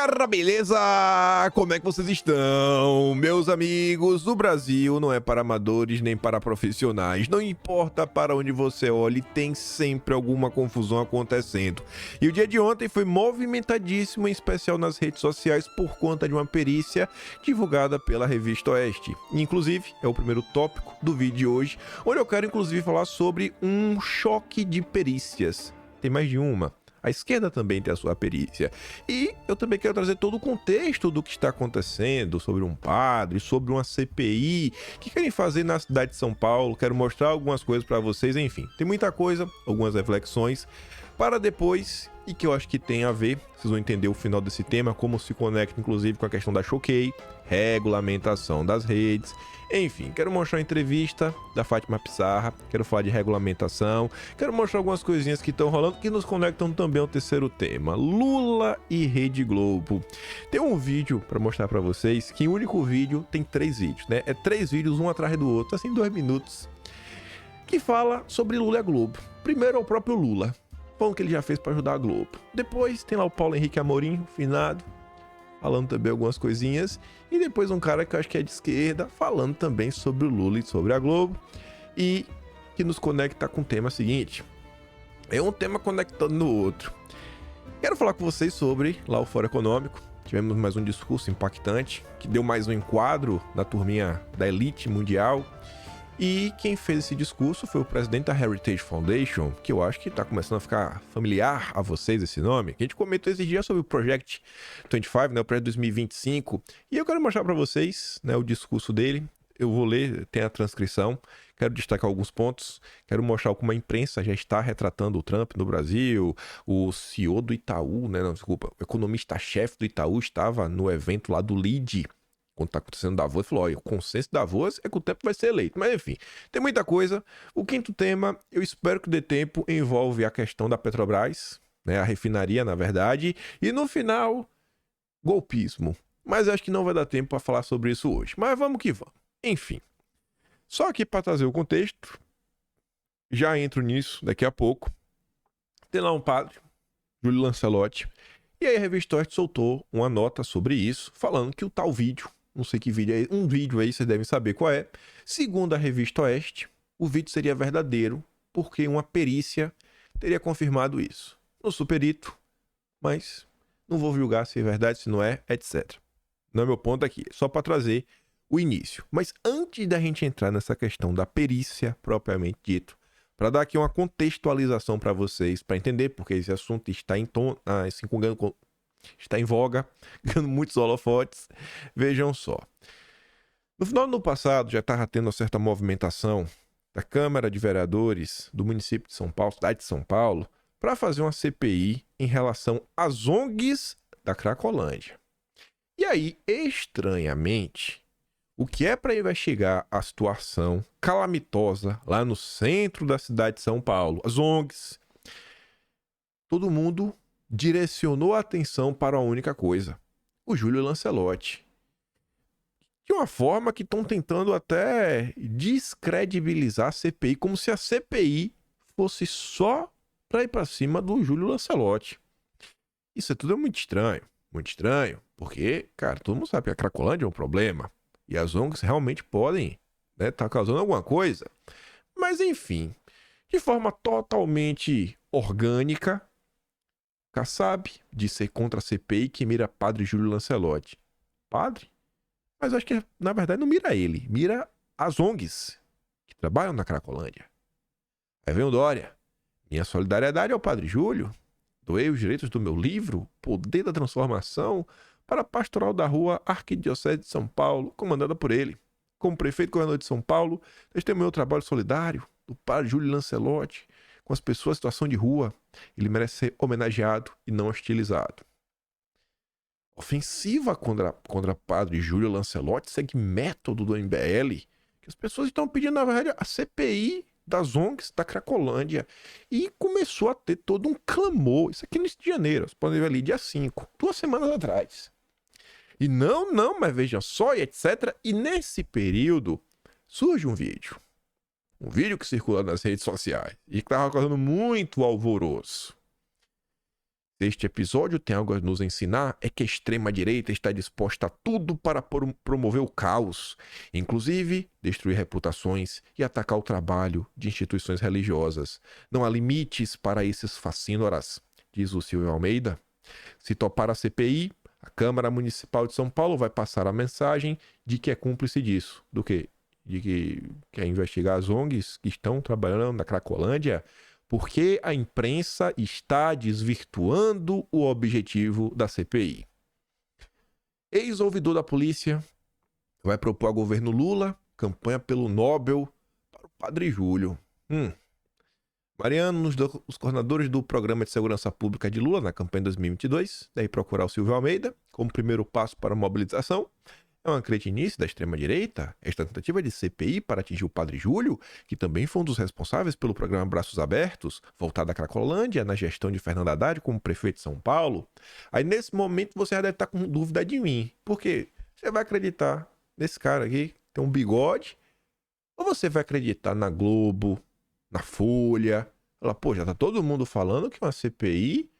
Cara, beleza? Como é que vocês estão? Meus amigos, o Brasil não é para amadores nem para profissionais. Não importa para onde você olhe, tem sempre alguma confusão acontecendo. E o dia de ontem foi movimentadíssimo, em especial nas redes sociais, por conta de uma perícia divulgada pela Revista Oeste. Inclusive, é o primeiro tópico do vídeo de hoje, onde eu quero inclusive falar sobre um choque de perícias. Tem mais de uma. A esquerda também tem a sua perícia. E eu também quero trazer todo o contexto do que está acontecendo, sobre um padre, sobre uma CPI, que querem fazer na cidade de São Paulo. Quero mostrar algumas coisas para vocês, enfim. Tem muita coisa, algumas reflexões, para depois, e que eu acho que tem a ver, vocês vão entender o final desse tema, como se conecta inclusive com a questão da Choquei, regulamentação das redes. Enfim, quero mostrar uma entrevista da Fátima Pissarra, quero falar de regulamentação, quero mostrar algumas coisinhas que estão rolando que nos conectam também ao terceiro tema, Lula e Rede Globo. Tem um vídeo para mostrar para vocês, que o único vídeo tem 3 vídeos, né? É 3 vídeos, um atrás do outro, assim 2 minutos, que fala sobre Lula e a Globo. Primeiro é o próprio Lula, falando que ele já fez para ajudar a Globo. Depois tem lá o Paulo Henrique Amorim, finado, falando também algumas coisinhas. E depois um cara que eu acho que é de esquerda, falando também sobre o Lula e sobre a Globo. E que nos conecta com o tema seguinte. É um tema conectando no outro. Quero falar com vocês sobre lá o Fórum Econômico. Tivemos mais um discurso impactante, que deu mais um enquadro na turminha da elite mundial. E quem fez esse discurso foi o presidente da Heritage Foundation, que eu acho que está começando a ficar familiar a vocês esse nome. A gente comentou esses dias sobre o Project 25, né, o Project 2025, e eu quero mostrar para vocês, né, o discurso dele. Eu vou ler, tem a transcrição, quero destacar alguns pontos, quero mostrar como a imprensa já está retratando o Trump no Brasil. O CEO do Itaú, né, não, desculpa, o economista-chefe do Itaú estava no evento lá do LEAD, quando tá acontecendo Davos, falou, olha, o consenso da Davos é que o Trump vai ser eleito. Mas enfim, tem muita coisa. O quinto tema, eu espero que dê tempo, envolve a questão da Petrobras, né, a refinaria, na verdade, e no final, golpismo. Mas eu acho que não vai dar tempo para falar sobre isso hoje. Mas vamos que vamos. Enfim, só aqui para trazer o contexto, já entro nisso daqui a pouco. Tem lá um padre, Júlio Lancelotti, e aí a Revista Oeste soltou uma nota sobre isso, falando que o tal vídeo, não sei que vídeo é, um vídeo aí, vocês devem saber qual é. Segundo a Revista Oeste, o vídeo seria verdadeiro, porque uma perícia teria confirmado isso. Não sou perito, mas não vou julgar se é verdade, se não é, etc. Não é meu ponto aqui, é só para trazer o início. Mas antes da gente entrar nessa questão da perícia propriamente dito, para dar aqui uma contextualização para vocês, para entender porque esse assunto está está em voga, ganhando muitos holofotes. Vejam só. No final do ano passado, já estava tendo uma certa movimentação da Câmara de Vereadores do município de São Paulo, cidade de São Paulo, para fazer uma CPI em relação às ONGs da Cracolândia. E aí, estranhamente, o que é para investigar a situação calamitosa lá no centro da cidade de São Paulo, as ONGs, todo mundo direcionou a atenção para uma única coisa, o Júlio Lancelotti. De uma forma que estão tentando até descredibilizar a CPI, como se a CPI fosse só para ir para cima do Júlio Lancelotti. Isso tudo é muito estranho, porque, cara, todo mundo sabe que a Cracolândia é um problema. E as ONGs realmente podem, né, tá causando alguma coisa. Mas enfim, de forma totalmente orgânica, Kassab disse ser contra a CPI que mira padre Júlio Lancelotti. Padre? Mas acho que na verdade não mira ele, mira as ONGs que trabalham na Cracolândia. Aí vem o Dória. Minha solidariedade ao padre Júlio. Doei os direitos do meu livro, Poder da Transformação, para a Pastoral da Rua Arquidiocese de São Paulo, comandada por ele. Como prefeito e governador de São Paulo, testemunhou o trabalho solidário do padre Júlio Lancelotti com as pessoas em situação de rua. Ele merece ser homenageado e não hostilizado. Ofensiva contra padre Júlio Lancelotti segue método do MBL, que as pessoas estão pedindo, na verdade, a CPI das ONGs da Cracolândia. E começou a ter todo um clamor. Isso aqui no início de janeiro, vocês podem ver ali, dia 5, 2 semanas atrás. E não, mas veja só, e etc. E nesse período, surge um vídeo. Um vídeo que circula nas redes sociais e que estava causando muito alvoroço. Se este episódio tem algo a nos ensinar, é que a extrema-direita está disposta a tudo para promover o caos, inclusive destruir reputações e atacar o trabalho de instituições religiosas. Não há limites para esses fascínoras, diz o Silvio Almeida. Se topar a CPI, a Câmara Municipal de São Paulo vai passar a mensagem de que é cúmplice disso. Do quê? De que quer investigar as ONGs que estão trabalhando na Cracolândia, porque a imprensa está desvirtuando o objetivo da CPI. Ex-ouvidor da polícia vai propor ao governo Lula campanha pelo Nobel para o Padre Júlio. Mariano, os coordenadores do Programa de Segurança Pública de Lula na campanha de 2022, deve procurar o Silvio Almeida como primeiro passo para a mobilização. É uma cretinice da extrema-direita esta tentativa de CPI para atingir o Padre Júlio, que também foi um dos responsáveis pelo programa Braços Abertos, voltado à Cracolândia, na gestão de Fernando Haddad como prefeito de São Paulo. Aí, nesse momento, você já deve estar com dúvida de mim. Por quê? Você vai acreditar nesse cara aqui, que tem um bigode, ou você vai acreditar na Globo, na Folha? Ela, pô, já tá todo mundo falando que é uma CPI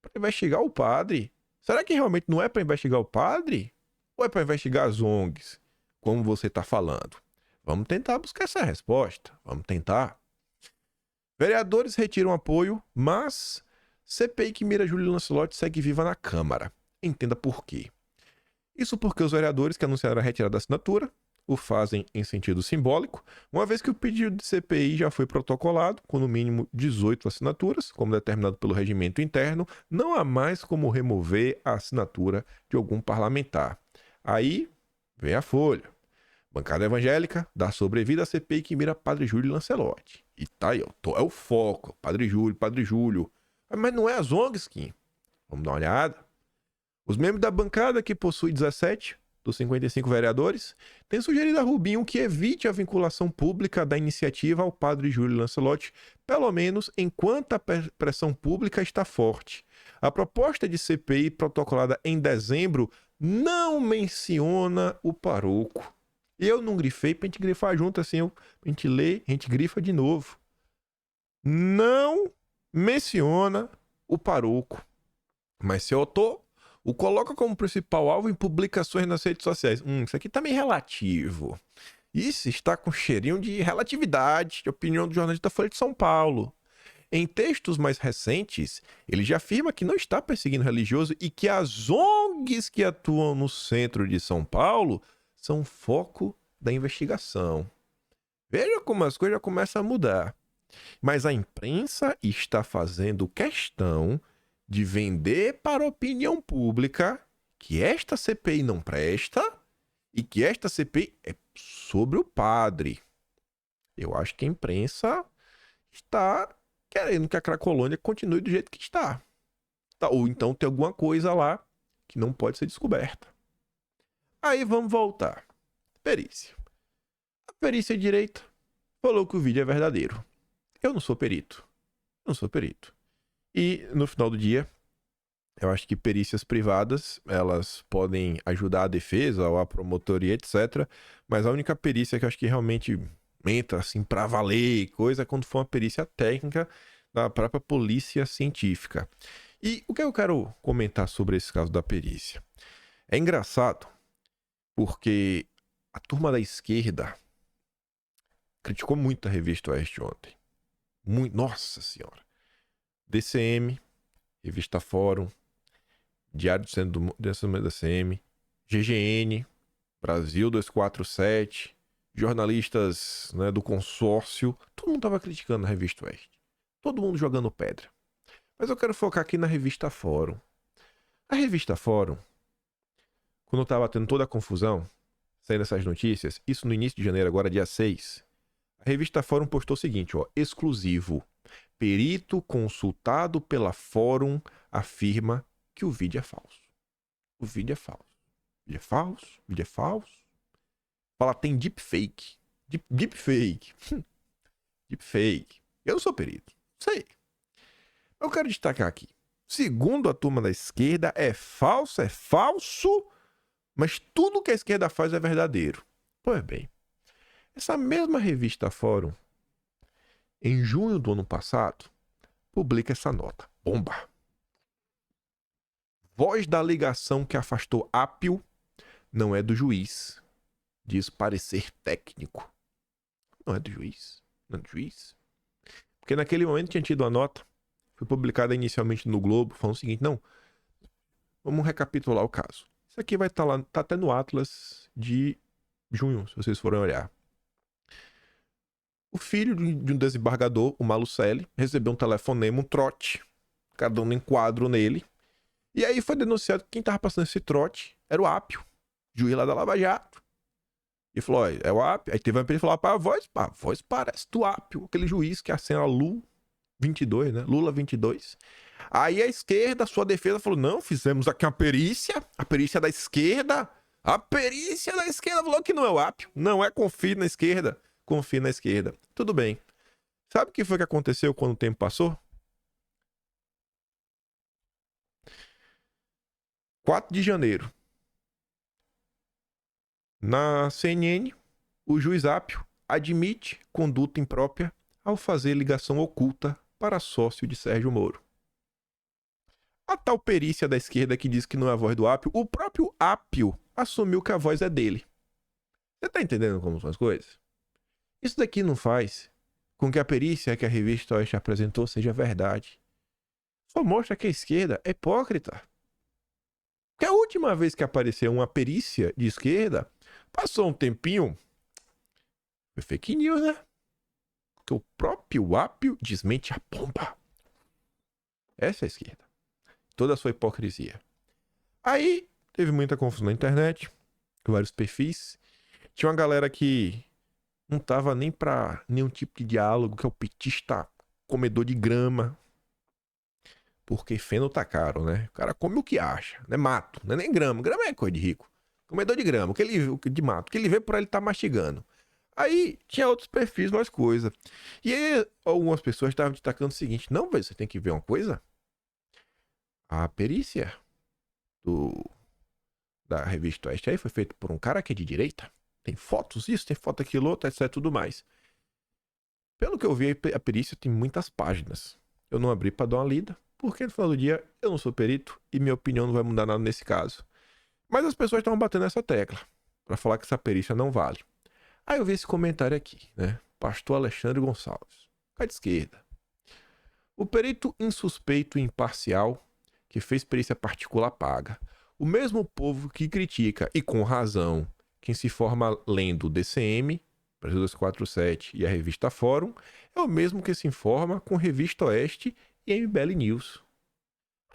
para investigar o padre. Será que realmente não é para investigar o padre? Ou é para investigar as ONGs, como você está falando? Vamos tentar buscar essa resposta. Vamos tentar. Vereadores retiram apoio, mas CPI que mira Júlio Lancelotti segue viva na Câmara. Entenda por quê. Isso porque os vereadores que anunciaram a retirada da assinatura o fazem em sentido simbólico, uma vez que o pedido de CPI já foi protocolado, com no mínimo 18 assinaturas, como determinado pelo regimento interno, não há mais como remover a assinatura de algum parlamentar. Aí vem a Folha. Bancada evangélica dá sobrevida à CPI que mira Padre Júlio Lancelotti. E tá aí, ó, é o foco. Padre Júlio. Mas não é as ONGs, Kim. Vamos dar uma olhada. Os membros da bancada, que possui 17 dos 55 vereadores, têm sugerido a Rubinho que evite a vinculação pública da iniciativa ao Padre Júlio Lancelotti, pelo menos enquanto a pressão pública está forte. A proposta de CPI protocolada em dezembro não menciona o paroco. Eu não grifei pra gente grifar junto assim, pra gente ler, a gente grifa de novo. Não menciona o paroco. Mas seu autor o coloca como principal alvo em publicações nas redes sociais. Isso aqui tá meio relativo. Isso está com cheirinho de relatividade, de opinião do jornalista da Folha de São Paulo. Em textos mais recentes, ele já afirma que não está perseguindo religioso e que as ONGs que atuam no centro de São Paulo são foco da investigação. Veja como as coisas já começam a mudar. Mas a imprensa está fazendo questão de vender para a opinião pública que esta CPI não presta e que esta CPI é sobre o padre. Eu acho que a imprensa está querendo que a Cracolândia continue do jeito que está. Ou então tem alguma coisa lá que não pode ser descoberta. Aí vamos voltar. Perícia. A perícia direita falou que o vídeo é verdadeiro. Eu não sou perito. E no final do dia, eu acho que perícias privadas, elas podem ajudar a defesa ou a promotoria, etc. Mas a única perícia que eu acho que realmente entra assim pra valer coisa é quando for uma perícia técnica da própria polícia científica. E o que eu quero comentar sobre esse caso da perícia? É engraçado porque a turma da esquerda criticou muito a Revista Oeste ontem. Nossa Senhora. DCM, Revista Fórum, Diário do Centro da DCM, GGN, Brasil 247, jornalistas, né, do consórcio, todo mundo estava criticando a Revista Oeste. Todo mundo jogando pedra. Mas eu quero focar aqui na Revista Fórum. A Revista Fórum, quando estava tendo toda a confusão, saindo essas notícias, isso no início de janeiro, agora dia 6, a Revista Fórum postou o seguinte, ó, exclusivo. Perito consultado pela Fórum afirma que o vídeo é falso. O vídeo é falso. Vídeo é falso. Vídeo é falso. Fala, tem deepfake. Deepfake. Deepfake. Eu não sou perito. Sei. Eu quero destacar aqui. Segundo a turma da esquerda, é falso, mas tudo que a esquerda faz é verdadeiro. Pois bem, essa mesma revista Fórum, em junho do ano passado, publica essa nota. Bomba. voz da ligação que afastou Apio não é do juiz. Diz parecer técnico. Não é do juiz. Não é do juiz. Porque naquele momento tinha tido uma nota. Foi publicada inicialmente no Globo, falando o seguinte, não, vamos recapitular o caso. Isso aqui vai estar lá, tá até no Atlas de junho, se vocês forem olhar. O filho de um desembargador, o Malucelli, recebeu um telefonema, um trote, cada um enquadro nele. E aí foi denunciado que quem tava passando esse trote era o Apio, juiz lá da Lava Jato. E falou, ó, é o Apio. Aí teve uma pessoa que falou, a voz parece do Apio, aquele juiz que acena Lula 22, né? Lula 22. Aí a esquerda, sua defesa, falou, não, fizemos aqui uma perícia, a perícia da esquerda. A perícia da esquerda falou que não é o Apio. Não é, confie na esquerda. Confie na esquerda. Tudo bem. Sabe o que foi que aconteceu quando o tempo passou? 4 de janeiro. Na CNN, o juiz Apio admite conduta imprópria ao fazer ligação oculta para sócio de Sérgio Moro. A tal perícia da esquerda que diz que não é a voz do Apio, o próprio Apio assumiu que a voz é dele. Você tá entendendo como são as coisas? Isso daqui não faz com que a perícia que a revista Oeste apresentou seja verdade. Só mostra que a esquerda é hipócrita. Porque a última vez que apareceu uma perícia de esquerda, passou um tempinho, foi fake news, né? Porque o próprio Apio desmente a bomba. Essa é a esquerda. Toda a sua hipocrisia. Aí, teve muita confusão na internet, com vários perfis. Tinha uma galera que não tava nem pra nenhum tipo de diálogo, que é o petista comedor de grama. Porque feno tá caro, né? O cara come o que acha, né? Mato, não é nem grama. Grama é coisa de rico. Comedor de grama, de mato. O que ele vê por aí, ele tá mastigando. Aí tinha outros perfis, mais coisa. E aí algumas pessoas estavam destacando o seguinte: não, velho, você tem que ver uma coisa. A perícia da revista Oeste aí foi feita por um cara que é de direita. Tem fotos isso, tem foto aquilo, outro, etc, tudo mais. Pelo que eu vi, a perícia tem muitas páginas. Eu não abri pra dar uma lida, porque no final do dia eu não sou perito e minha opinião não vai mudar nada nesse caso. Mas as pessoas estavam batendo essa tecla pra falar que essa perícia não vale. Aí eu vi esse comentário aqui, né? Pastor Alexandre Gonçalves, cá de esquerda. O perito insuspeito e imparcial que fez perícia particular paga. O mesmo povo que critica, e com razão, quem se forma lendo o DCM, Brasil 247 e a revista Fórum, é o mesmo que se informa com Revista Oeste e MBL News.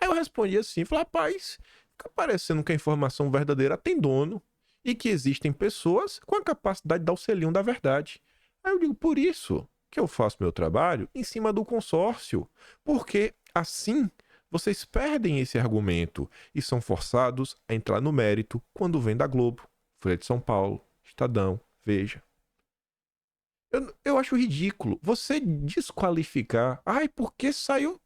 Aí eu respondi assim, falei, rapaz, fica parecendo que a informação verdadeira tem dono e que existem pessoas com a capacidade de dar o selinho da verdade. Aí eu digo, por isso que eu faço meu trabalho em cima do consórcio, porque assim vocês perdem esse argumento e são forçados a entrar no mérito quando vem da Globo, Folha de São Paulo, Estadão, Veja. Eu acho ridículo você desqualificar. Ai, porque saiu.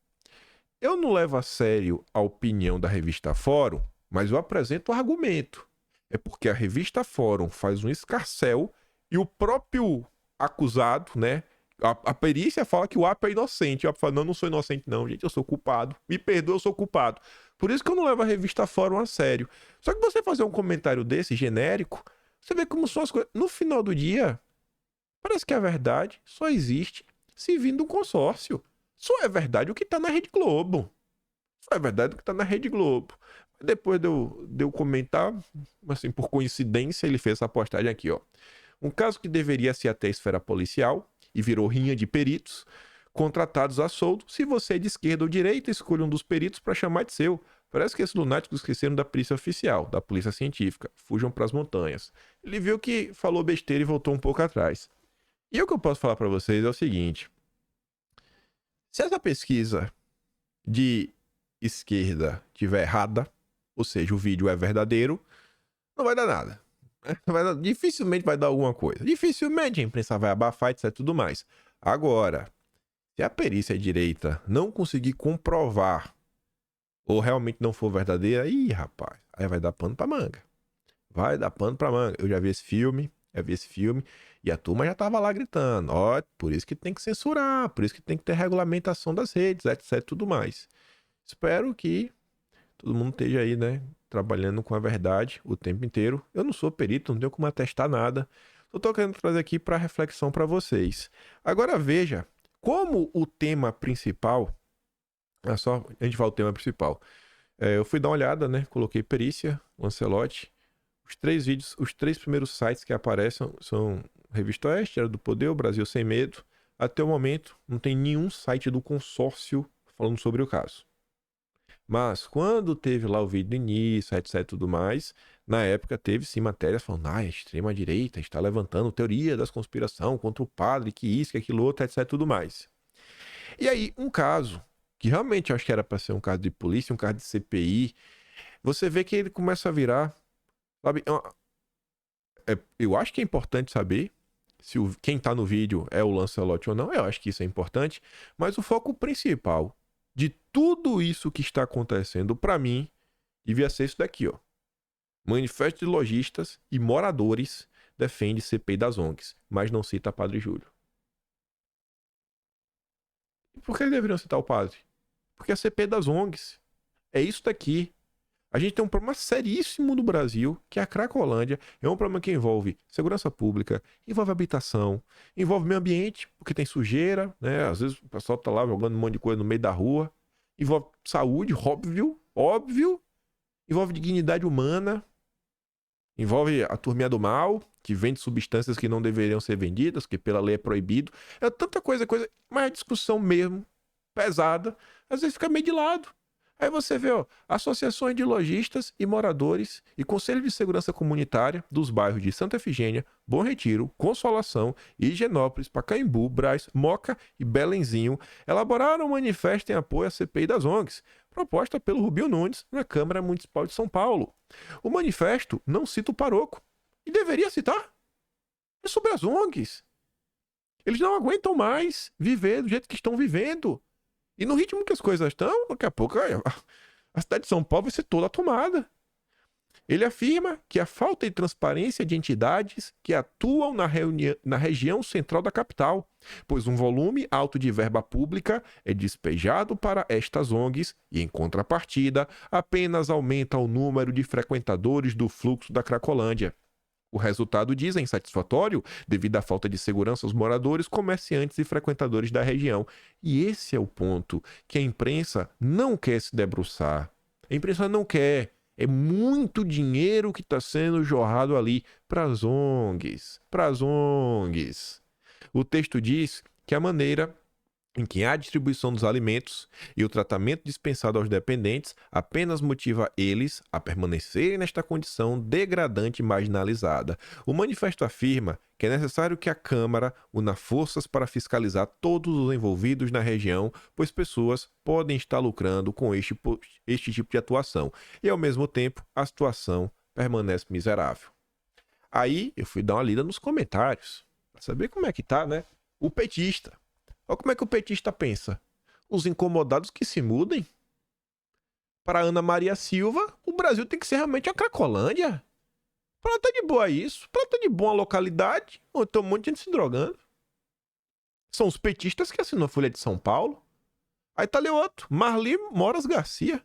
Eu não levo a sério a opinião da revista Fórum, mas eu apresento o argumento. É porque a revista Fórum faz um escarcéu e o próprio acusado, né? A perícia fala que o Apio é inocente. O Apio fala, não, não sou inocente não, gente, eu sou culpado. Me perdoa, eu sou culpado. Por isso que eu não levo a revista Fórum a sério. Só que você fazer um comentário desse, genérico, você vê como são as coisas. No final do dia, parece que a verdade só existe se vindo do consórcio. Só é verdade o que tá na Rede Globo. Só é verdade o que tá na Rede Globo. Depois de eu comentar, assim, por coincidência, ele fez essa postagem aqui, ó. Um caso que deveria ser até a esfera policial e virou rinha de peritos contratados a soldo. Se você é de esquerda ou direita, escolha um dos peritos para chamar de seu. Parece que esses lunáticos esqueceram da polícia oficial, da polícia científica. Fujam para as montanhas. Ele viu que falou besteira e voltou um pouco atrás. E o que eu posso falar para vocês é o seguinte. Se essa pesquisa de esquerda tiver errada, ou seja, o vídeo é verdadeiro, não vai dar nada. Dificilmente vai dar alguma coisa. Dificilmente a imprensa vai abafar, etc, tudo mais. Agora, se a perícia direita não conseguir comprovar ou realmente não for verdadeira, ih, rapaz, aí vai dar pano pra manga. Vai dar pano pra manga. Eu já vi esse filme, e a turma já tava lá gritando, ó, por isso que tem que censurar, por isso que tem que ter regulamentação das redes, etc, tudo mais. Espero que todo mundo esteja aí, né, trabalhando com a verdade o tempo inteiro. Eu não sou perito, não tenho como atestar nada. Eu tô querendo trazer aqui para reflexão para vocês. Agora veja, como o tema principal, é só a gente vai ao tema principal. Eu fui dar uma olhada, né, coloquei perícia, Lancelotti. Os 3 vídeos, os 3 primeiros sites que aparecem são Revista Oeste, Era do Poder, o Brasil Sem Medo. Até o momento, não tem nenhum site do consórcio falando sobre o caso. Mas quando teve lá o vídeo do início, etc e tudo mais, na época teve sim matérias falando, a extrema-direita está levantando teoria das conspiração contra o padre, que isso, que aquilo outro, etc e tudo mais. E aí, um caso, que realmente eu acho que era para ser um caso de polícia, um caso de CPI, você vê que ele começa a virar, sabe, eu acho que é importante saber se quem tá no vídeo é o Lancelotti ou não, eu acho que isso é importante, mas o foco principal de tudo isso que está acontecendo, para mim, devia ser isso daqui, ó. Manifesto de lojistas e moradores defende CPI das ONGs, mas não cita Padre Júlio. E por que deveriam citar o padre? Porque a CPI das ONGs é isso daqui. A gente tem um problema seríssimo no Brasil, que é a Cracolândia. É um problema que envolve segurança pública, envolve habitação, envolve meio ambiente, porque tem sujeira, né? Às vezes o pessoal tá lá jogando um monte de coisa no meio da rua. Envolve saúde, óbvio. Envolve dignidade humana. Envolve a turminha do mal, que vende substâncias que não deveriam ser vendidas, que pela lei é proibido. É tanta coisa, mas a discussão mesmo, pesada, às vezes fica meio de lado. Aí você vê, ó, associações de lojistas e moradores e Conselho de Segurança Comunitária dos bairros de Santa Efigênia, Bom Retiro, Consolação, Higienópolis, Pacaembu, Brás, Moca e Belenzinho elaboraram um manifesto em apoio à CPI das ONGs, proposta pelo Rubinho Nunes na Câmara Municipal de São Paulo. O manifesto não cita o paroco, e deveria citar. É sobre as ONGs. Eles não aguentam mais viver do jeito que estão vivendo. E no ritmo que as coisas estão, daqui a pouco a cidade de São Paulo vai ser toda tomada. Ele afirma que a falta de transparência de entidades que atuam na região central da capital, pois um volume alto de verba pública é despejado para estas ONGs e, em contrapartida, apenas aumenta o número de frequentadores do fluxo da Cracolândia. O resultado diz é insatisfatório devido à falta de segurança aos moradores, comerciantes e frequentadores da região. E esse é o ponto que a imprensa não quer se debruçar. A imprensa não quer. É muito dinheiro que está sendo jorrado ali para as ONGs. O texto diz que a maneira em que a distribuição dos alimentos e o tratamento dispensado aos dependentes apenas motiva eles a permanecerem nesta condição degradante e marginalizada. O manifesto afirma que é necessário que a Câmara una forças para fiscalizar todos os envolvidos na região, pois pessoas podem estar lucrando com este tipo de atuação. E, ao mesmo tempo, a situação permanece miserável. Aí, eu fui dar uma lida nos comentários, para saber como é que tá, né? O petista. Olha como é que o petista pensa. Os incomodados que se mudem. Para Ana Maria Silva, o Brasil tem que ser realmente a Cracolândia. Para ela tá de boa isso. Para ela tá de boa a localidade, onde tem um monte de gente se drogando. São os petistas que assinam a Folha de São Paulo. Aí tá ali outro, Marli Moras Garcia.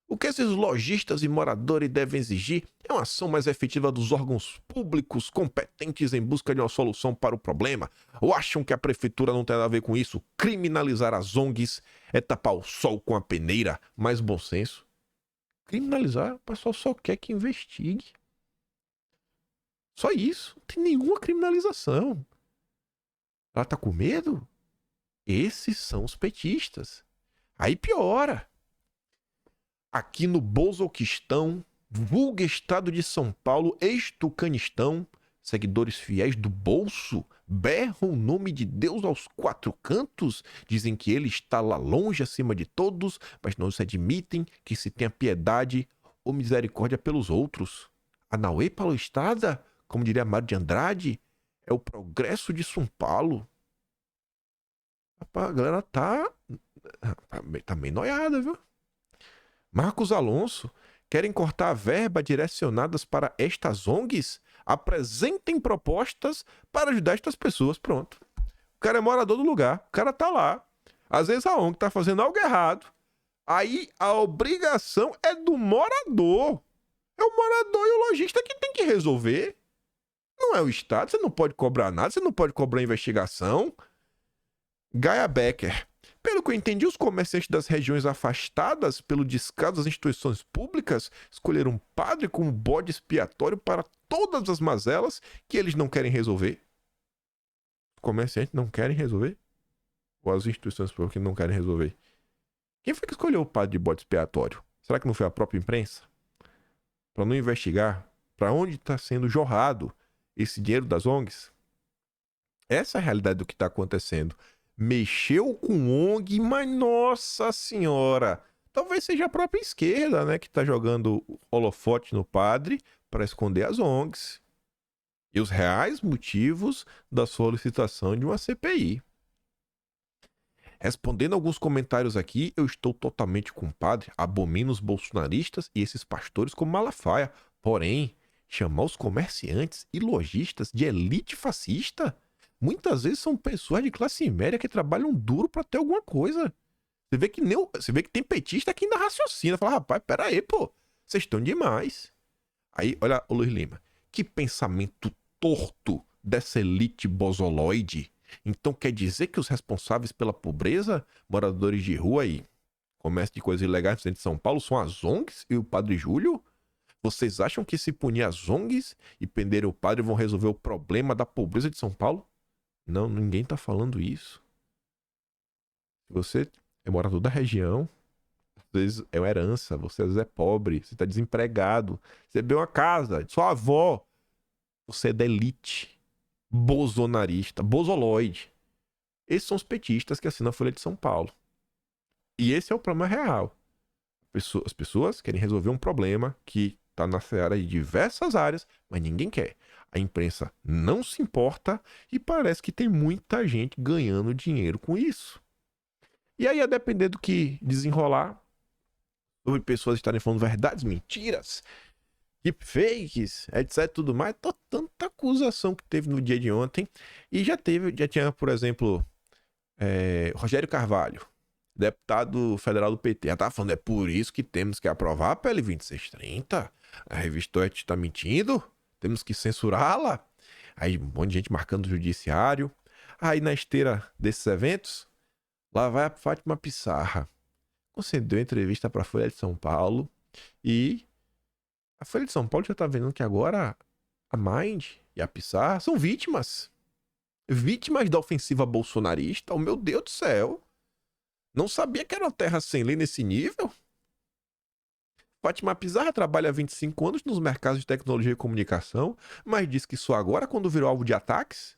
O que esses lojistas e moradores devem exigir é uma ação mais efetiva dos órgãos públicos competentes em busca de uma solução para o problema. Ou acham que a prefeitura não tem nada a ver com isso? Criminalizar as ONGs é tapar o sol com a peneira. Mais bom senso. Criminalizar, o pessoal só quer que investigue. Só isso. Não tem nenhuma criminalização. Ela tá com medo? Esses são os petistas. Aí piora. Aqui no Bolsoquistão, vulgo estado de São Paulo, ex-Tucanistão, seguidores fiéis do bolso berram o nome de Deus aos 4 cantos, dizem que ele está lá longe acima de todos, mas não se admitem que se tenha piedade ou misericórdia pelos outros. A Nauê Paulista, como diria Mário de Andrade, é o progresso de São Paulo. A galera tá meio noiada, viu? Marcos Alonso, querem cortar a verba direcionadas para estas ONGs? Apresentem propostas para ajudar estas pessoas. Pronto. O cara é morador do lugar, o cara tá lá. Às vezes a ONG tá fazendo algo errado. Aí a obrigação é do morador. É o morador e o lojista que tem que resolver. Não é o Estado, você não pode cobrar nada, você não pode cobrar investigação. Gaia Becker. Pelo que eu entendi, os comerciantes das regiões afastadas pelo descaso das instituições públicas escolheram um padre como bode expiatório para todas as mazelas que eles não querem resolver. Os comerciantes não querem resolver? Ou as instituições públicas não querem resolver? Quem foi que escolheu o padre de bode expiatório? Será que não foi a própria imprensa? Para não investigar para onde está sendo jorrado esse dinheiro das ONGs? Essa é a realidade do que está acontecendo. Mexeu com ONG, mas nossa senhora, talvez seja a própria esquerda, né, que está jogando holofote no padre para esconder as ONGs e os reais motivos da solicitação de uma CPI. Respondendo alguns comentários aqui, eu estou totalmente com o padre, abomino os bolsonaristas e esses pastores como Malafaia. Porém, chamar os comerciantes e lojistas de elite fascista? Muitas vezes são pessoas de classe média que trabalham duro para ter alguma coisa. Você vê que tem petista que ainda raciocina. Fala, rapaz, pera aí, pô. Vocês estão demais. Aí, olha o Luiz Lima. Que pensamento torto dessa elite bozoloide. Então quer dizer que os responsáveis pela pobreza, moradores de rua e comércio de coisas ilegais no centro de São Paulo, são as ONGs e o Padre Júlio? Vocês acham que se punir as ONGs e prender o padre vão resolver o problema da pobreza de São Paulo? Não, ninguém tá falando isso. Se você é morador da região, às vezes é uma herança, você às vezes é pobre, você tá desempregado, você recebeu uma casa de sua avó, você é da elite, bolsonarista, bozoloide. Esses são os petistas que assinam a Folha de São Paulo. E esse é o problema real. As pessoas querem resolver um problema que está na seara de diversas áreas, mas ninguém quer. A imprensa não se importa e parece que tem muita gente ganhando dinheiro com isso. E aí, a depender do que desenrolar, sobre pessoas estarem falando verdades, mentiras, deepfakes, etc, tudo mais, tanta acusação que teve no dia de ontem. E já tinha, por exemplo, Rogério Carvalho, deputado federal do PT, já tava falando, é por isso que temos que aprovar a PL 2630. A revista Oeste está mentindo, temos que censurá-la. Aí um monte de gente marcando o judiciário. Aí na esteira desses eventos, lá vai a Fátima Pissarra, concedeu entrevista para a Folha de São Paulo e a Folha de São Paulo já tá vendo que agora a Mind e a Pissarra são vítimas. Vítimas da ofensiva bolsonarista. Oh, meu Deus do céu. Não sabia que era uma terra sem lei nesse nível? Fátima Pissarra trabalha há 25 anos nos mercados de tecnologia e comunicação, mas diz que só agora, quando virou alvo de ataques,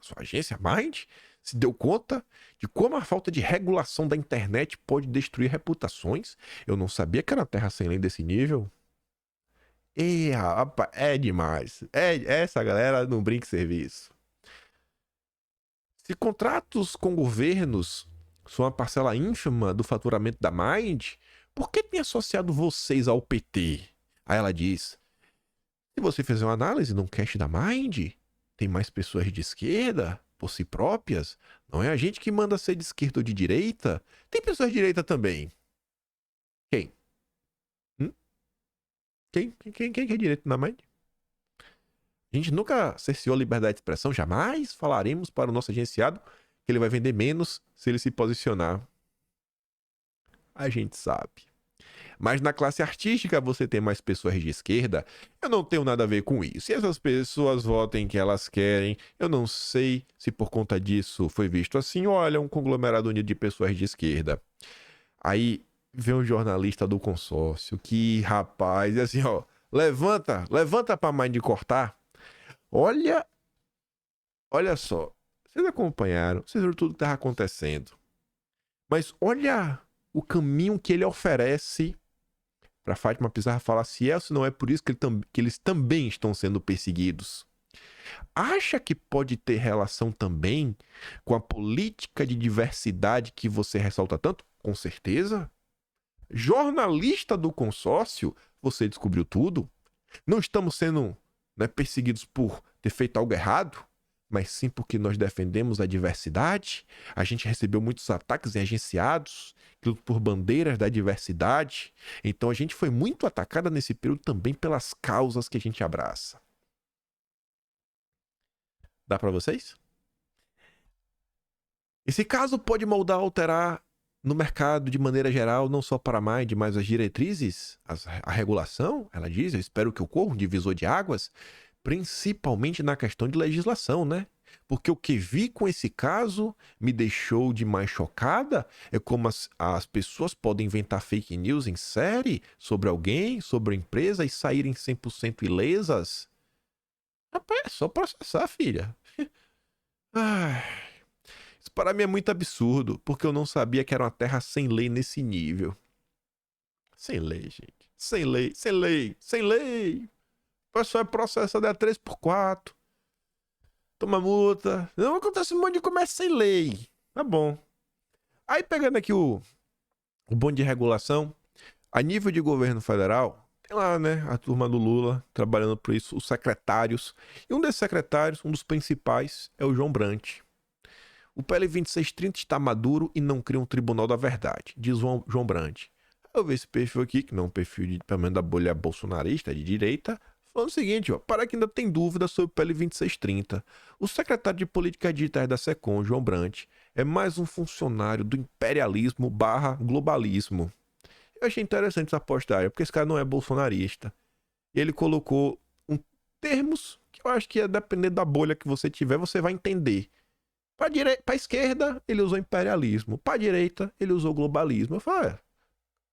sua agência Mind se deu conta de como a falta de regulação da internet pode destruir reputações. Eu não sabia que era uma terra sem lei desse nível. E, rapaz, é demais. Essa galera não brinca em serviço. Se contratos com governos são uma parcela ínfima do faturamento da Mind, por que tem associado vocês ao PT? Aí ela diz, se você fizer uma análise num cast da Mind, tem mais pessoas de esquerda, por si próprias. Não é a gente que manda ser de esquerda ou de direita. Tem pessoas de direita também. Quem? Quem é direito na Mind? A gente nunca cerceou a liberdade de expressão, jamais falaremos para o nosso agenciado que ele vai vender menos se ele se posicionar. A gente sabe. Mas na classe artística você tem mais pessoas de esquerda. Eu não tenho nada a ver com isso. Se essas pessoas votem que elas querem, eu não sei se por conta disso foi visto assim. Olha, um conglomerado unido de pessoas de esquerda. Aí vem um jornalista do consórcio que, rapaz, é assim, ó, levanta pra Mind cortar. Olha só, vocês acompanharam, vocês viram tudo que estava acontecendo. Mas olha o caminho que ele oferece para Fátima Pissarra falar se é ou se não é por isso que eles também estão sendo perseguidos. Acha que pode ter relação também com a política de diversidade que você ressalta tanto? Com certeza. Jornalista do consórcio, você descobriu tudo? Não estamos sendo perseguidos por ter feito algo errado? mas sim porque nós defendemos a diversidade. A gente recebeu muitos ataques em agenciados por bandeiras da diversidade. Então a gente foi muito atacada nesse período também pelas causas que a gente abraça. Dá para vocês? Esse caso pode moldar ou alterar no mercado de maneira geral, não só para a Mind, mas as diretrizes, a regulação, ela diz, eu espero que ocorra um divisor de águas, principalmente na questão de legislação, né? Porque o que vi com esse caso me deixou de mais chocada é como as pessoas podem inventar fake news em série sobre alguém, sobre a empresa e saírem 100% ilesas. Rapaz, é só processar, filha. Ai, isso para mim é muito absurdo, porque eu não sabia que era uma terra sem lei nesse nível. Sem lei, gente. Sem lei, sem lei, sem lei. O pessoal é processado a 3x4. Toma multa. Não acontece um monte de comércio sem lei. Tá bom. Aí pegando aqui o bonde de regulação, a nível de governo federal, tem lá, né, a turma do Lula trabalhando por isso, os secretários. E um desses secretários, um dos principais, é o João Brant. O PL 2630 está maduro e não cria um tribunal da verdade, diz João Brant. Eu vi esse perfil aqui, que não é um perfil de, pelo menos da bolha bolsonarista, de direita, falando o seguinte, ó, para quem ainda tem dúvida sobre o PL 2630, o secretário de Política Digitais da SECOM, João Brant, é mais um funcionário do imperialismo / globalismo. Eu achei interessante essa postagem, porque esse cara não é bolsonarista. E ele colocou termos que eu acho que, dependendo da bolha que você tiver, você vai entender. Para esquerda, ele usou imperialismo. Para direita, ele usou globalismo. Eu falei,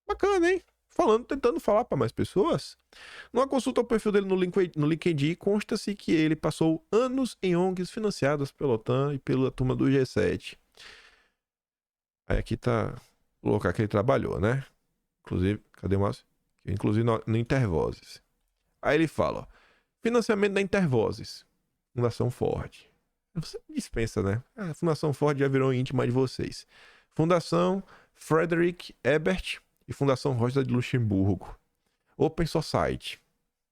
bacana, hein? Tentando falar para mais pessoas. Numa consulta ao perfil dele no LinkedIn, consta-se que ele passou anos em ONGs financiadas pela OTAN e pela turma do G7. Aí aqui tá o local que ele trabalhou, né? Inclusive, cadê o Márcio? Inclusive no Intervozes. Aí ele fala, ó, financiamento da Intervozes, Fundação Ford. Você dispensa, né? A Fundação Ford já virou íntima de vocês. Fundação Frederick Ebert e Fundação Rosa de Luxemburgo. Open Society.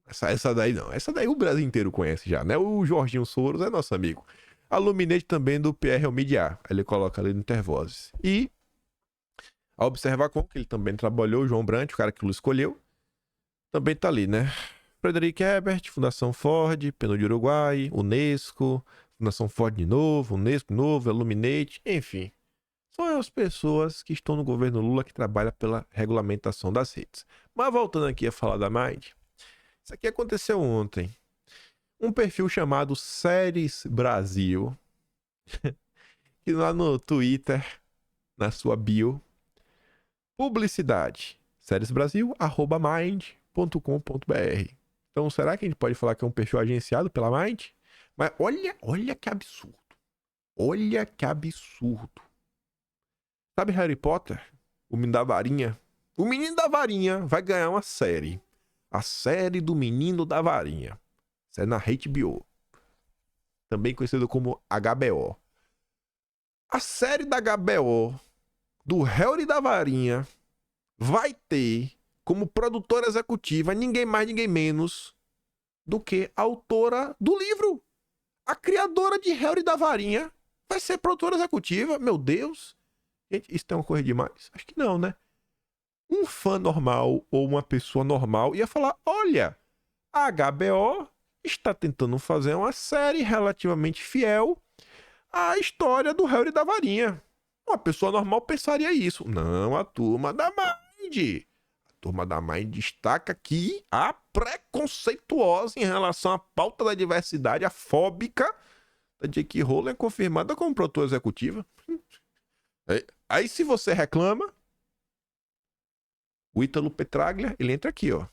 Essa daí não. Essa daí o Brasil inteiro conhece já, né? O Jorginho Soros é nosso amigo. Aluminete também do Pierre Omidyar. Ele coloca ali no Intervozes. E a Observacom, que ele também trabalhou, o João Brant, o cara que o escolheu, também tá ali, né? Frederick Ebert, Fundação Ford, PNUD Uruguai, Unesco, Fundação Ford de novo, Unesco de novo, Illuminate, enfim. São as pessoas que estão no governo Lula que trabalham pela regulamentação das redes. Mas voltando aqui a falar da Mind, isso aqui aconteceu ontem. Um perfil chamado Séries Brasil, que lá no Twitter, na sua bio, publicidade, seriesbrasil@mind.com.br. Então, será que a gente pode falar que é um perfil agenciado pela Mind? Mas olha que absurdo. Olha que absurdo. Sabe Harry Potter? O menino da varinha? O menino da varinha vai ganhar uma série. A série do menino da varinha. Isso é na HBO. Também conhecido como HBO. A série da HBO do Harry da varinha vai ter como produtora executiva ninguém mais, ninguém menos do que a autora do livro. A criadora de Harry da varinha vai ser produtora executiva. Meu Deus. Gente, isso tem uma coisa demais? Acho que não, né? Um fã normal ou uma pessoa normal ia falar, olha, a HBO está tentando fazer uma série relativamente fiel à história do Harry da varinha. Uma pessoa normal pensaria isso. Não, a turma da Mind. A turma da Mind destaca que a preconceituosa em relação à pauta da diversidade, a fóbica da J.K. Rowling é confirmada como produtora executiva. Aí se você reclama, o Ítalo Petraglia, ele entra aqui, ó.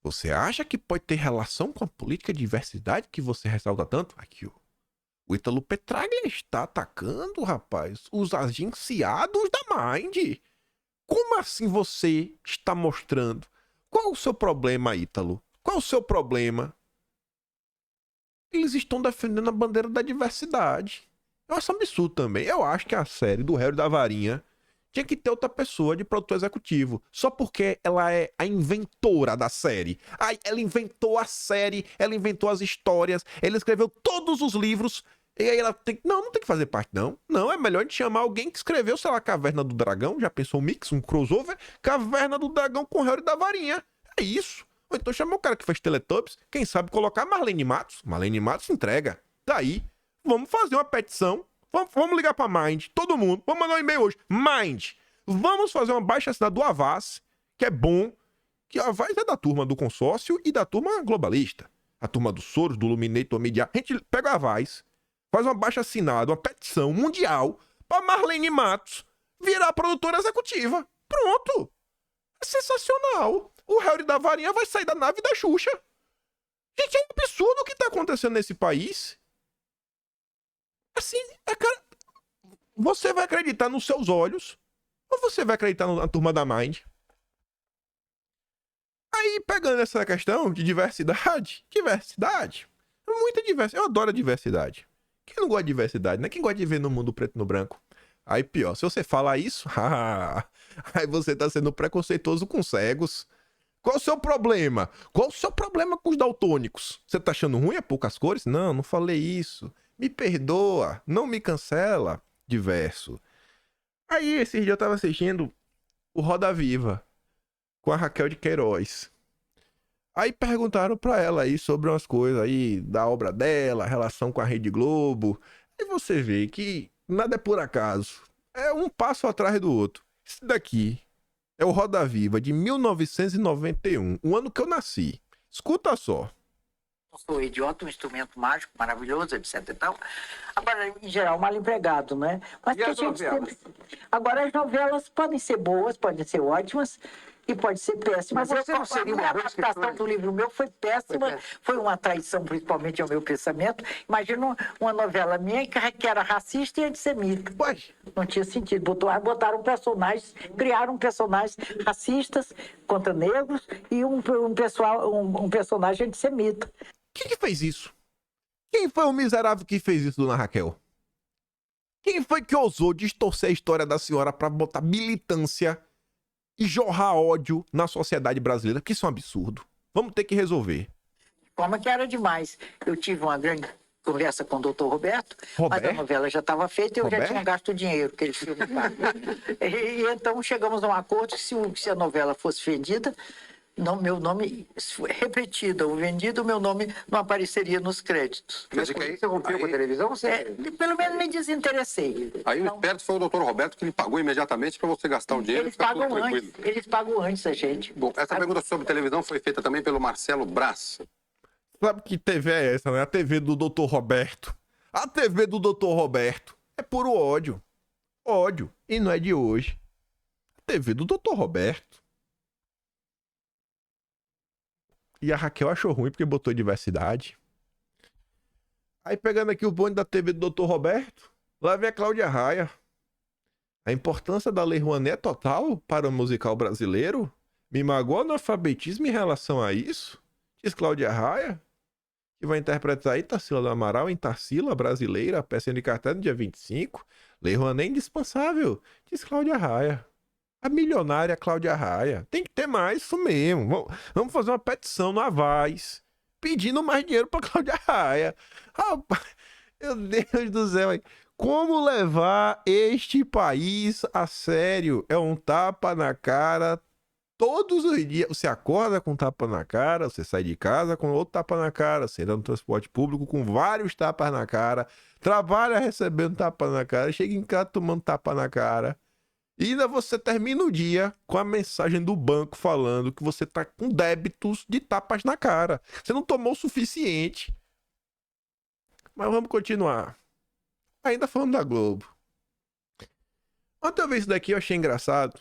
Você acha que pode ter relação com a política de diversidade que você ressalta tanto? Aqui, ó. O Ítalo Petraglia está atacando, rapaz, os agenciados da Mind. Como assim você está mostrando? Qual é o seu problema, Ítalo? Qual é o seu problema? Eles estão defendendo a bandeira da diversidade. Eu acho absurdo também. Eu acho que a série do Harry da Varinha tinha que ter outra pessoa de produtor executivo. Só porque ela é a inventora da série. Aí ela inventou a série, ela inventou as histórias, ela escreveu todos os livros. E aí ela tem... Não tem que fazer parte, não. Não, é melhor a gente chamar alguém que escreveu, sei lá, Caverna do Dragão. Já pensou um mix, um crossover? Caverna do Dragão com Harry da Varinha. É isso. Ou então chamar o cara que fez Teletubbies. Quem sabe colocar Marlene Matos. Marlene Matos entrega. Daí, vamos fazer uma petição. Vamos ligar pra Mind, todo mundo. Vamos mandar um e-mail hoje. Mind, vamos fazer uma baixa assinada do Avaz, que é bom. Que a Avaz é da turma do consórcio e da turma globalista. A turma do Soros, do Luminator Media. A gente pega a Avaz, faz uma baixa assinada, uma petição mundial pra Marlene Matos virar produtora executiva. Pronto. É sensacional. O Harry da Varinha vai sair da nave da Xuxa. Gente, é um absurdo o que tá acontecendo nesse país. Assim, cara, você vai acreditar nos seus olhos ou você vai acreditar na turma da Mind? Aí, pegando essa questão de diversidade, muita diversidade, eu adoro a diversidade. Quem não gosta de diversidade, né? Quem gosta de ver no mundo preto e no branco? Aí, pior, se você falar isso, aí você tá sendo preconceituoso com cegos. Qual o seu problema? Qual o seu problema com os daltônicos? Você tá achando ruim? É poucas cores? Não falei isso. Me perdoa, não me cancela, diverso. Aí, esses dias eu tava assistindo o Roda Viva com a Raquel de Queiroz. Aí perguntaram pra ela aí sobre umas coisas aí da obra dela, relação com a Rede Globo. E você vê que nada é por acaso. É um passo atrás do outro. Esse daqui é o Roda Viva de 1991, o ano que eu nasci. Escuta só. Sou idiota, um instrumento mágico, maravilhoso, etc e tal. Agora, em geral, mal empregado, né? Mas que a gente sempre... Agora, as novelas podem ser boas, podem ser ótimas e pode ser péssimas. Mas você não seria uma a adaptação do livro meu foi péssima, foi uma traição, principalmente ao meu pensamento. Imagina uma novela minha que era racista e antissemita. Ué, Não tinha sentido. Botaram personagens, criaram personagens racistas contra negros e um personagem antissemita. quem que fez isso? Quem foi o miserável que fez isso, dona Raquel? Quem foi que ousou distorcer a história da senhora pra botar militância e jorrar ódio na sociedade brasileira? Que isso é um absurdo. Vamos ter que resolver. Como que era demais. Eu tive uma grande conversa com o doutor Roberto, mas a novela já estava feita e eu já tinha gasto o dinheiro que ele filme pago. E então chegamos a um acordo que se a novela fosse vendida, não, meu nome, repetido ou vendido, meu nome não apareceria nos créditos. Mas aí você rompeu com a televisão? Pelo menos me desinteressei. Aí o esperto foi o doutor Roberto que lhe pagou imediatamente para você gastar o dinheiro. Eles pagam antes a gente. Bom, essa pergunta sobre televisão foi feita também pelo Marcelo Brás. Sabe que TV é essa, né? A TV do Dr. Roberto. A TV do Dr. Roberto é puro ódio. Ódio. E não é de hoje. A TV do Dr. Roberto. E a Raquel achou ruim porque botou diversidade. Aí pegando aqui o bonde da TV do Dr. Roberto, lá vem a Cláudia Raia. A importância da Lei Rouanet é total para o musical brasileiro? Me magoa no analfabetismo em relação a isso? Diz Cláudia Raia, que vai interpretar aí Tarsila do Amaral em Tarsila Brasileira, peça de cartaz no dia 25. Lei Rouanet é indispensável, diz Cláudia Raia. A milionária Cláudia Raia. Tem que ter mais, isso mesmo. Vamos fazer uma petição no Avaz, pedindo mais dinheiro pra Cláudia Raia. Rapaz, meu Deus do céu, hein? Como levar este país a sério? É um tapa na cara todos os dias. Você acorda com um tapa na cara, você sai de casa com outro tapa na cara, você anda no transporte público com vários tapas na cara, trabalha recebendo tapa na cara, chega em casa tomando tapa na cara. E ainda você termina o dia com a mensagem do banco falando que você tá com débitos de tapas na cara. Você não tomou o suficiente. Mas vamos continuar. Ainda falando da Globo. Ontem eu vi isso daqui, eu achei engraçado.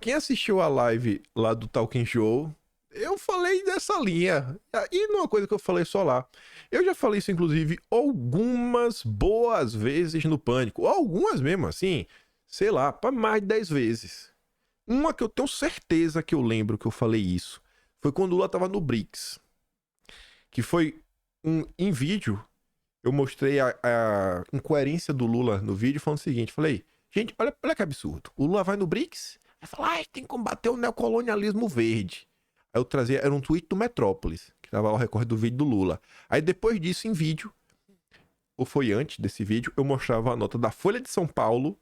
Quem assistiu a live lá do Talking Show, eu falei dessa linha. E não é uma coisa que eu falei só lá. Eu já falei isso, inclusive, algumas boas vezes no Pânico. Algumas mesmo, assim, sei lá, para mais de 10 vezes. Uma que eu tenho certeza que eu lembro que eu falei isso foi quando o Lula tava no BRICS. Que foi em vídeo, eu mostrei a incoerência do Lula no vídeo falando o seguinte, falei, Gente, olha que absurdo. O Lula vai no BRICS, vai falar, tem que combater o neocolonialismo verde. Aí eu trazia, era um tweet do Metrópolis, que tava ao recorte do vídeo do Lula. Aí depois disso, em vídeo, ou foi antes desse vídeo, eu mostrava a nota da Folha de São Paulo,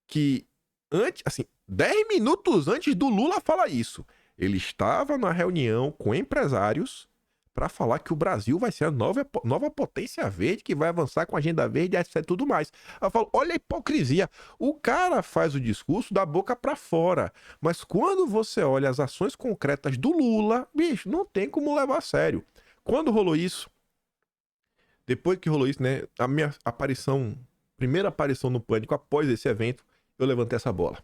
que antes, assim, 10 minutos antes do Lula falar isso, ele estava na reunião com empresários para falar que o Brasil vai ser a nova potência verde, que vai avançar com a agenda verde, etc, tudo mais. Eu falo, olha a hipocrisia. O cara faz o discurso da boca para fora, mas quando você olha as ações concretas do Lula, bicho, não tem como levar a sério. Quando rolou isso, depois que rolou isso, né, a minha primeira aparição no Pânico após esse evento, eu levantei essa bola.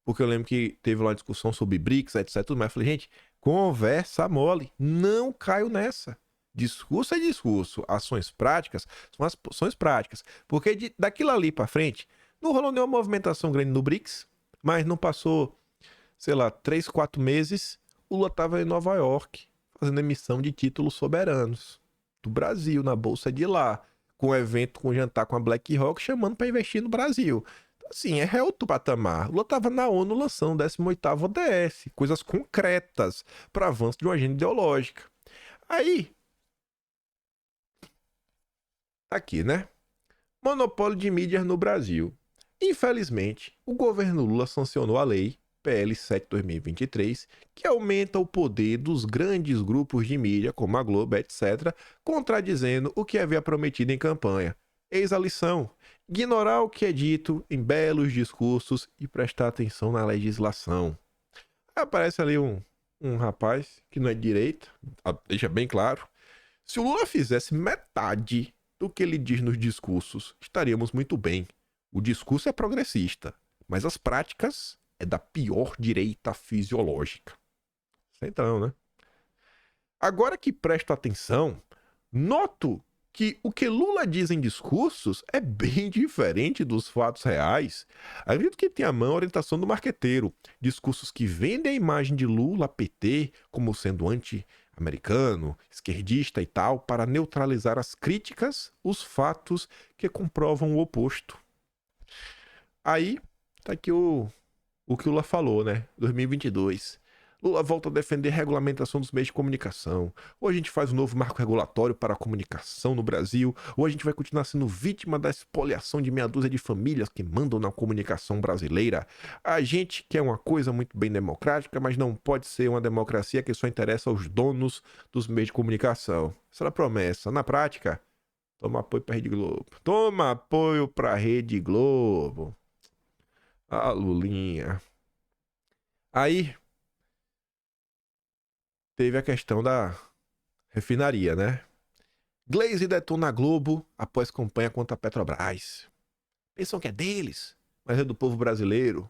Porque eu lembro que teve lá uma discussão sobre BRICS, etc, tudo mais. Eu falei, gente, conversa mole, não caio nessa. Discurso é discurso, ações práticas são as ações práticas. Porque daquilo ali pra frente, não rolou nenhuma movimentação grande no BRICS, mas não passou, sei lá, 3, 4 meses, o Lula tava em Nova York, fazendo emissão de títulos soberanos do Brasil, na bolsa de lá, com evento, com jantar com a BlackRock, chamando pra investir no Brasil. Assim, é outro patamar. Lula estava na ONU lançando o 18º ODS, coisas concretas para avanço de uma agenda ideológica. Aí, aqui, né? Monopólio de mídias no Brasil. Infelizmente, o governo Lula sancionou a lei PL 7/2023, que aumenta o poder dos grandes grupos de mídia, como a Globo, etc., contradizendo o que havia prometido em campanha. Eis a lição: ignorar o que é dito em belos discursos e prestar atenção na legislação. Aparece ali um rapaz que não é de direita, deixa bem claro. Se o Lula fizesse metade do que ele diz nos discursos, estaríamos muito bem. O discurso é progressista, mas as práticas é da pior direita fisiológica. Então, né? Agora que presto atenção, noto que o que Lula diz em discursos é bem diferente dos fatos reais. Acredito que tem a mão a orientação do marqueteiro. Discursos que vendem a imagem de Lula, PT, como sendo anti-americano, esquerdista e tal, para neutralizar as críticas, os fatos que comprovam o oposto. Aí, tá aqui o que o Lula falou, né? 2022. Lula volta a defender a regulamentação dos meios de comunicação. Ou a gente faz um novo marco regulatório para a comunicação no Brasil, ou a gente vai continuar sendo vítima da expoliação de meia dúzia de famílias que mandam na comunicação brasileira. A gente quer uma coisa muito bem democrática, mas não pode ser uma democracia que só interessa aos donos dos meios de comunicação. Essa era a promessa. Na prática, toma apoio para a Rede Globo. Toma apoio para a Rede Globo. Ah, Lulinha. Aí teve a questão da refinaria, né? Glaze detona a Globo após campanha contra a Petrobras. Pensam que é deles, mas é do povo brasileiro.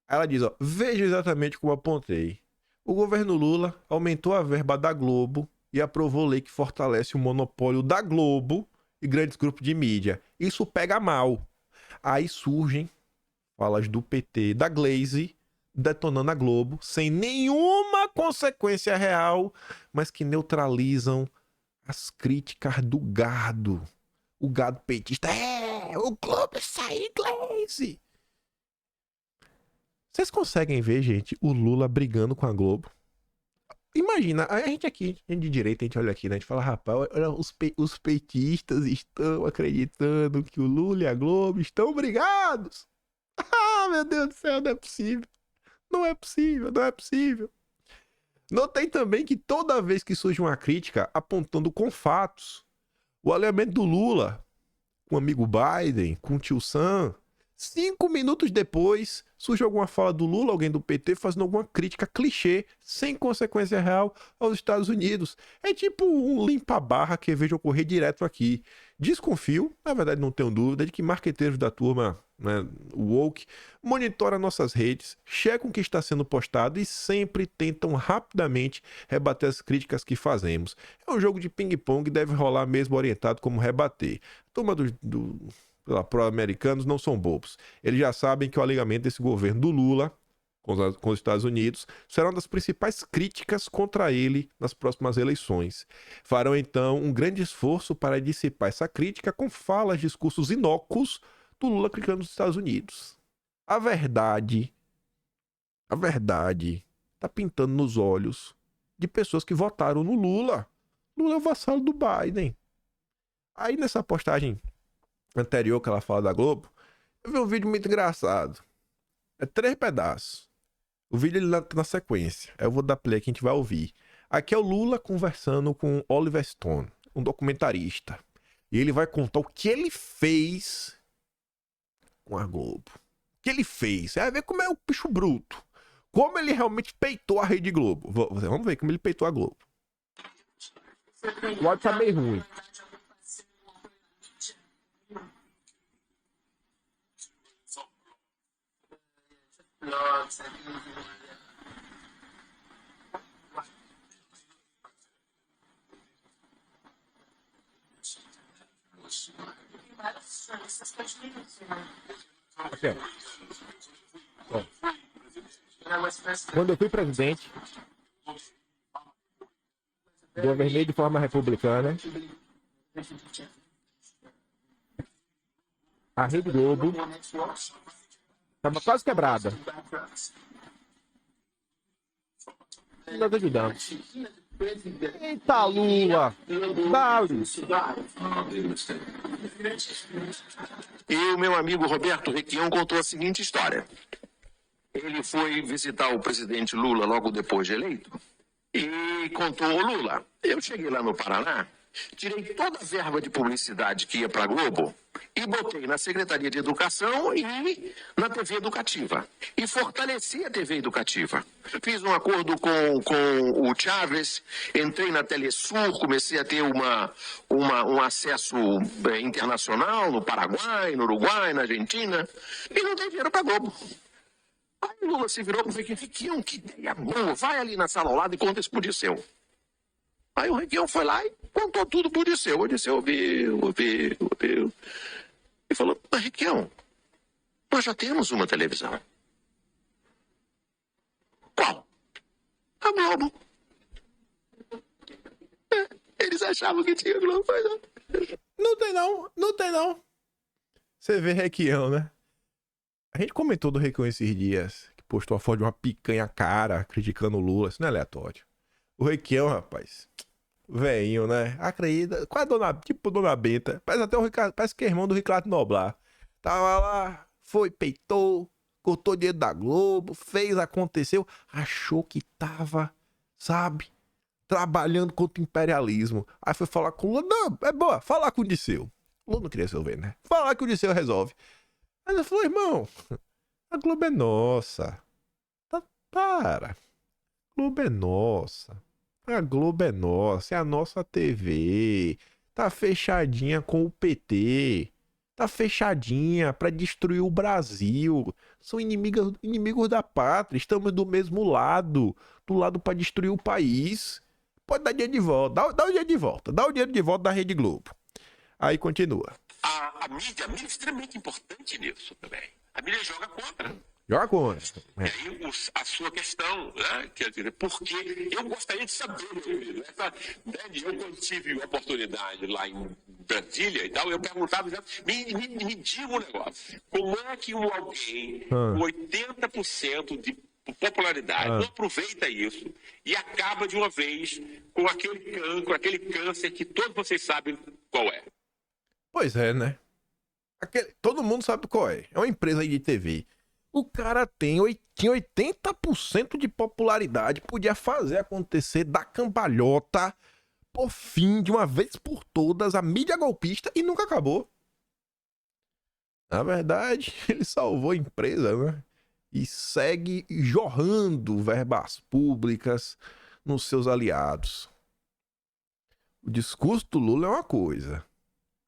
Aí ela diz, ó, veja exatamente como apontei. O governo Lula aumentou a verba da Globo e aprovou lei que fortalece o monopólio da Globo e grandes grupos de mídia. Isso pega mal. Aí surgem falas do PT, da Glaze, detonando a Globo, sem nenhuma consequência real, mas que neutralizam as críticas do gado. O gado petista, o Globo sai Glaze. Vocês conseguem ver, gente, o Lula brigando com a Globo? Imagina, a gente aqui, a gente de direita, a gente olha aqui, né? A gente fala, rapaz, olha, os petistas estão acreditando que o Lula e a Globo estão brigados. Ah, meu Deus do céu, não é possível. Não é possível, não é possível. Notei também que toda vez que surge uma crítica apontando com fatos, o alinhamento do Lula com o amigo Biden, com o tio Sam, 5 minutos depois surge alguma fala do Lula, alguém do PT, fazendo alguma crítica clichê, sem consequência real, aos Estados Unidos. É tipo um limpa-barra que eu vejo ocorrer direto aqui. Desconfio, na verdade não tenho dúvida, de que marqueteiros da turma, né, woke, monitoram nossas redes, checam o que está sendo postado e sempre tentam rapidamente rebater as críticas que fazemos. É um jogo de ping-pong e deve rolar mesmo orientado como rebater. A turma pró-americanos não são bobos. Eles já sabem que o alinhamento desse governo do Lula com os Estados Unidos será uma das principais críticas contra ele nas próximas eleições. Farão então um grande esforço para dissipar essa crítica com falas, discursos inócuos do Lula criticando os Estados Unidos. A verdade tá pintando nos olhos de pessoas que votaram no Lula. Lula é o vassalo do Biden. Aí nessa postagem anterior que ela fala da Globo, eu vi um vídeo muito engraçado. É 3 pedaços. O vídeo ele tá na sequência. Eu vou dar play aqui, a gente vai ouvir. Aqui é o Lula conversando com Oliver Stone, um documentarista. E ele vai contar o que ele fez com a Globo. O que ele fez. Você vai ver como é o bicho bruto. Como ele realmente peitou a Rede Globo. Vamos ver como ele peitou a Globo. O áudio tá meio ruim. Aqui, ó. Quando eu fui presidente, governei de forma republicana. A Rede Globo estava quase quebrada. Nós ajudamos. Eita, Lula! Dá-lhe! E o meu amigo Roberto Requião contou a seguinte história. Ele foi visitar o presidente Lula logo depois de eleito e contou ao Lula. Eu cheguei lá no Paraná, tirei toda a verba de publicidade que ia para a Globo e botei na Secretaria de Educação e na TV Educativa. E fortaleci a TV Educativa. Fiz um acordo com o Chaves, entrei na Telesul, comecei a ter um acesso internacional no Paraguai, no Uruguai, na Argentina, e não dei dinheiro para a Globo. Aí o Lula se virou e falou, Requião, que ideia boa, vai ali na sala ao lado e conta isso pro Disseu. Aí o Requião foi lá e contou tudo pro Disseu. O Disseu ouviu. E falou, mas Requião, nós já temos uma televisão. Qual? A Globo. Eles achavam que tinha Globo, mas não. Não tem não. Você vê Requião, né? A gente comentou do Requião esses dias, que postou a foto de uma picanha cara, criticando o Lula. Isso não é aleatório. O Requião, rapaz, velhinho, né? Acredita, quase tipo Dona Benta. Parece até o Ricardo, parece que é irmão do Ricardo Noblar. Tava lá, foi, peitou, cortou dinheiro da Globo, fez, aconteceu. Achou que tava, sabe, trabalhando contra o imperialismo. Aí foi falar com o Lula. Não, é boa, falar com o Disseu. O Lula não queria resolver, né? Falar que o Disseu resolve. Aí ele falou, irmão, a Globo é nossa. Para. A Globo é nossa. A Globo é nossa. É a nossa TV. Tá fechadinha com o PT. Tá fechadinha pra destruir o Brasil. São inimigos da pátria. Estamos do mesmo lado. Do lado pra destruir o país. Pode dar dinheiro de volta. Dá o dinheiro de volta. Dá o dinheiro de volta da Rede Globo. Aí continua. A mídia é extremamente importante nisso também. A mídia joga contra. Joga contra. E aí a sua questão, né? Quer dizer, porque eu gostaria de saber, eu quando tive a oportunidade lá em Brasília e tal, eu perguntava, me diga um negócio, como é que alguém com 80% de popularidade não aproveita isso e acaba de uma vez com aquele cancro, aquele câncer que todos vocês sabem qual é? Pois é, né? Todo mundo sabe qual é. É uma empresa aí de TV. O cara tinha 80% de popularidade. Podia fazer acontecer da cambalhota por fim, de uma vez por todas, a mídia golpista e nunca acabou. Na verdade, ele salvou a empresa, né? E segue jorrando verbas públicas nos seus aliados. O discurso do Lula é uma coisa.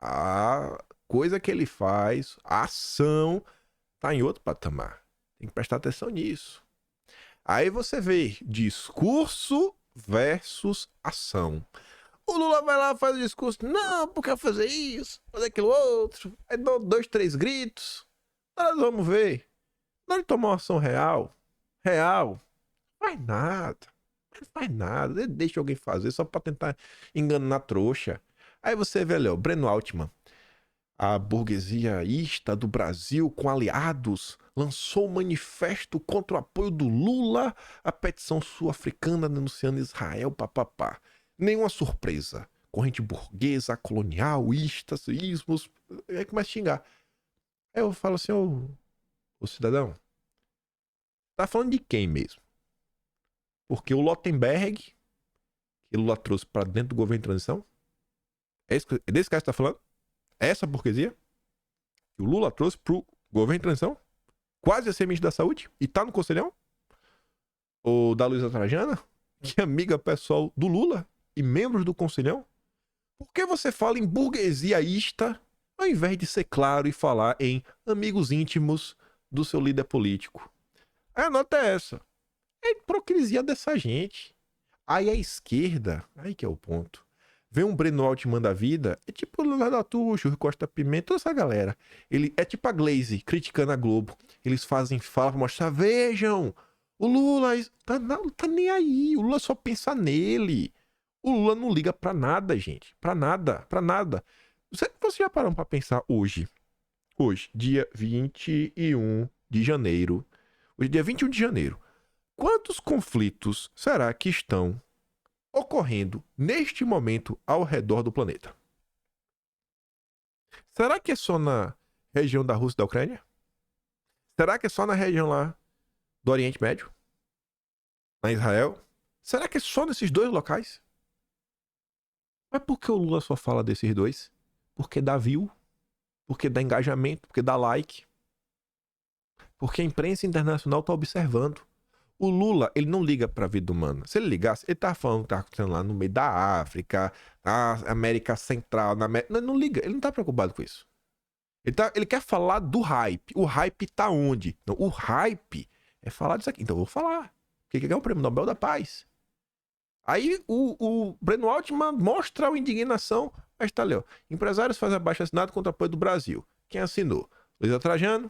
A coisa que ele faz, a ação, tá em outro patamar. Tem que prestar atenção nisso. Aí você vê discurso versus ação. O Lula vai lá, faz o discurso. Não, porque eu fazer isso, fazer aquilo outro. Aí dá 2, 3 gritos. Nós vamos ver. Na hora de tomar uma ação real, não faz nada. Não faz nada. Ele deixa alguém fazer só pra tentar enganar a trouxa. Aí você vê ali, ó, Breno Altman. A burguesia ista do Brasil, com aliados, lançou um manifesto contra o apoio do Lula à petição sul-africana denunciando Israel, papapá. Nenhuma surpresa. Corrente burguesa, colonial, istas, ismos, aí começa a xingar. Aí eu falo assim, ô cidadão, tá falando de quem mesmo? Porque o Lautenberg, que Lula trouxe pra dentro do governo de transição, é desse cara que você tá falando? É essa burguesia que o Lula trouxe pro governo de transição? Quase a ser ministro da saúde? E tá no conselhão? Ou da Luísa Trajana, que é amiga pessoal do Lula e membros do conselhão? Por que você fala em burguesia ista ao invés de ser claro e falar em amigos íntimos do seu líder político? A nota é essa. É a hipocrisia dessa gente. Aí a esquerda, aí que é o ponto. Vem um Breno Altman da vida, é tipo o Leonardo Atucho, o Costa Pimenta, toda essa galera. Ele é tipo a Glaze, criticando a Globo. Eles fazem fala pra mostrar, vejam, o Lula tá nem aí, o Lula só pensa nele. O Lula não liga pra nada, gente. Pra nada. Você já parou pra pensar hoje, dia 21 de janeiro. Hoje, dia 21 de janeiro. Quantos conflitos será que estão ocorrendo neste momento ao redor do planeta? Será que é só na região da Rússia e da Ucrânia? Será que é só na região lá do Oriente Médio? Na Israel? Será que é só nesses dois locais? Mas por que o Lula só fala desses dois? Porque dá view, porque dá engajamento, porque dá like. Porque a imprensa internacional tá observando. O Lula, ele não liga pra vida humana. Se ele ligasse, ele tá falando que tá acontecendo lá no meio da África, na América Central, na América... Não, ele não liga, ele não tá preocupado com isso. Ele quer falar do hype. O hype tá onde? Não, o hype é falar disso aqui. Então eu vou falar. Porque quer ganhar o Prêmio Nobel da Paz. Aí o Breno Altman mostra a indignação. Mas tá ali, ó. Empresários fazem abaixo-assinado contra o apoio do Brasil. Quem assinou? Luísa Trajano,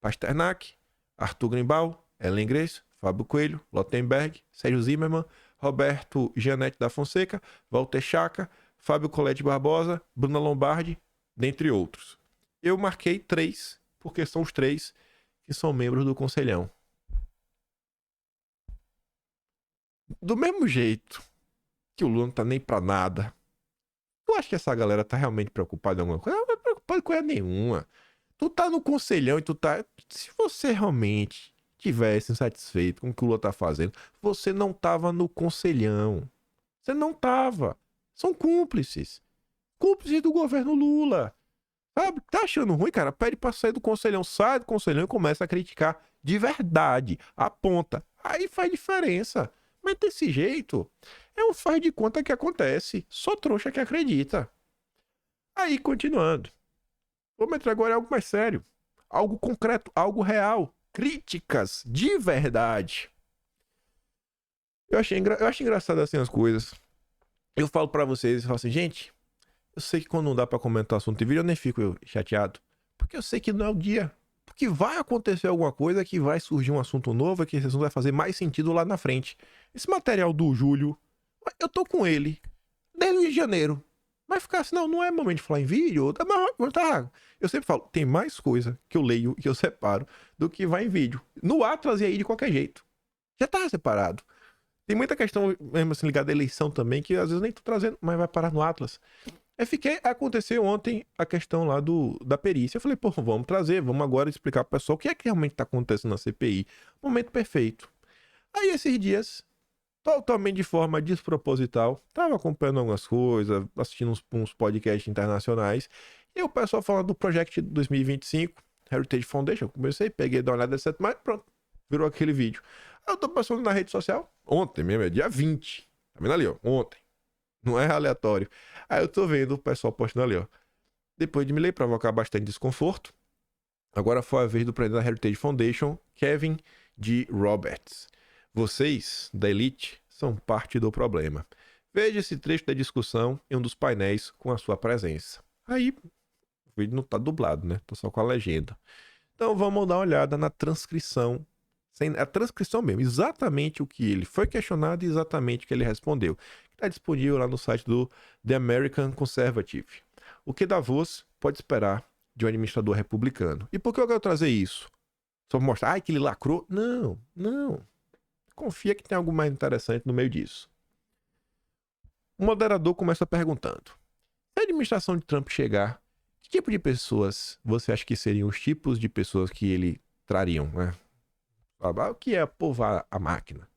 Pasternak, Arthur Grimbal, Ellen Grace, Fábio Coelho, Lautenberg, Sérgio Zimmermann, Roberto Gianetti da Fonseca, Walter Chaca, Fábio Colete Barbosa, Bruna Lombardi, dentre outros. Eu marquei 3, porque são os 3 que são membros do Conselhão. Do mesmo jeito que o Lula não tá nem pra nada, tu acha que essa galera tá realmente preocupada em alguma coisa? Não tá preocupada com coisa nenhuma. Tu tá no Conselhão e tu tá... Se você realmente tivesse insatisfeito com o que o Lula tá fazendo, você não tava no Conselhão. Você não tava. São cúmplices. Cúmplices do governo Lula. Sabe? Tá achando ruim, cara? Pede pra sair do Conselhão. Sai do Conselhão e começa a criticar de verdade. Aponta. Aí faz diferença. Mas desse jeito, é um faz de conta que acontece. Só trouxa que acredita. Aí, continuando. Vamos entrar agora em algo mais sério. Algo concreto, algo real. Críticas de verdade. Eu acho engraçado assim as coisas. Eu falo pra vocês, eu falo assim, gente, eu sei que quando não dá pra comentar assunto em vídeo, eu nem fico chateado. Porque eu sei que não é o dia. Porque vai acontecer alguma coisa, que vai surgir um assunto novo, que esse assunto vai fazer mais sentido lá na frente. Esse material do Júlio, eu tô com ele desde o Rio de Janeiro. Vai ficar assim, não é momento de falar em vídeo. Tá. Eu sempre falo, tem mais coisa que eu leio e que eu separo do que vai em vídeo. No Atlas e aí de qualquer jeito. Já tá separado. Tem muita questão mesmo assim ligada à eleição também, que às vezes nem tô trazendo, mas vai parar no Atlas. Aconteceu ontem a questão lá da perícia. Eu falei, pô, vamos trazer, vamos agora explicar pro pessoal o que é que realmente tá acontecendo na CPI. Momento perfeito. Aí esses dias, totalmente de forma desproposital, tava acompanhando algumas coisas, assistindo uns podcasts internacionais, e o pessoal falando do Project 2025, Heritage Foundation. Eu comecei, peguei, dar uma olhada, etc, mas pronto, virou aquele vídeo. Aí eu tô passando na rede social, ontem mesmo, é dia 20, tá vendo ali, ó, ontem. Não é aleatório. Aí eu tô vendo o pessoal postando ali, ó. Depois de me ler, provocar bastante desconforto, agora foi a vez do presidente da Heritage Foundation, Kevin G. Roberts. Vocês, da elite, são parte do problema. Veja esse trecho da discussão em um dos painéis com a sua presença. Aí, o vídeo não tá dublado, né? Tô só com a legenda. Então vamos dar uma olhada na transcrição. A transcrição mesmo, exatamente o que ele foi questionado e exatamente o que ele respondeu. Está disponível lá no site do The American Conservative. o que Davos pode esperar de um administrador republicano. E por que eu quero trazer isso? Só pra mostrar, que ele lacrou? Não. Confia que tem algo mais interessante no meio disso. O moderador começa perguntando: se a administração de Trump chegar, que tipo de pessoas você acha que seriam os tipos de pessoas que ele trariam, né? O que é povoar a máquina?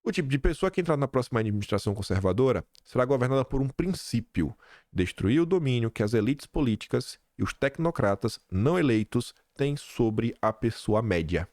O tipo de pessoa que entrar na próxima administração conservadora será governada por um princípio: destruir o domínio que as elites políticas e os tecnocratas não eleitos têm sobre a pessoa média.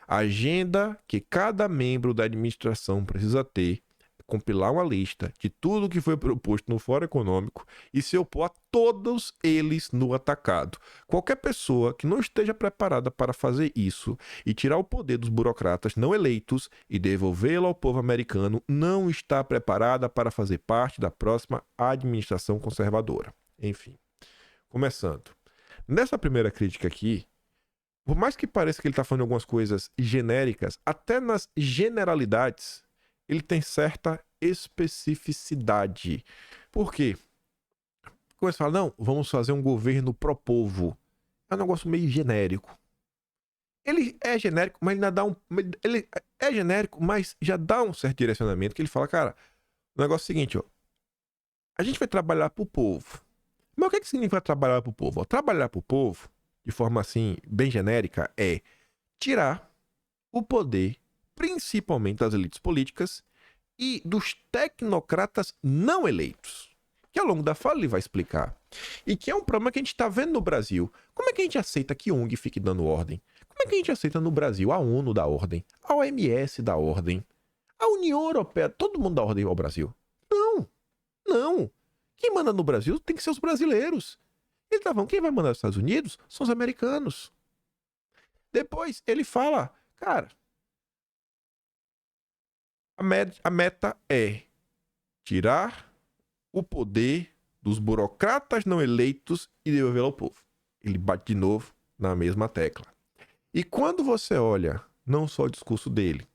A agenda que cada membro da administração precisa ter é compilar uma lista de tudo que foi proposto no Fórum Econômico e se opor a todos eles no atacado. Qualquer pessoa que não esteja preparada para fazer isso e tirar o poder dos burocratas não eleitos e devolvê-lo ao povo americano não está preparada para fazer parte da próxima administração conservadora. Enfim, começando. Nessa primeira crítica aqui, por mais que pareça que ele está falando algumas coisas genéricas, até nas generalidades, ele tem certa especificidade. Por quê? Quando você fala, não, vamos fazer um governo pró-povo, é um negócio meio genérico. Ele é genérico, mas ainda dá ele é genérico, mas já dá um certo direcionamento, que ele fala, cara, o negócio é o seguinte, ó, a gente vai trabalhar pro povo. Mas o que significa trabalhar pro povo? Ó, trabalhar pro povo, de forma assim, bem genérica, é tirar o poder, principalmente das elites políticas e dos tecnocratas não eleitos. Que ao longo da fala ele vai explicar. E que é um problema que a gente está vendo no Brasil. Como é que a gente aceita que a ONG fique dando ordem? Como é que a gente aceita no Brasil a ONU dar ordem? A OMS dar ordem? A União Europeia, todo mundo dá ordem ao Brasil? Não. Quem manda no Brasil tem que ser os brasileiros. Ele tá falando, quem vai mandar nos Estados Unidos são os americanos. Depois ele fala, cara, a meta é tirar o poder dos burocratas não eleitos e devolvê-lo ao povo. Ele bate de novo na mesma tecla. E quando você olha, não só o discurso dele,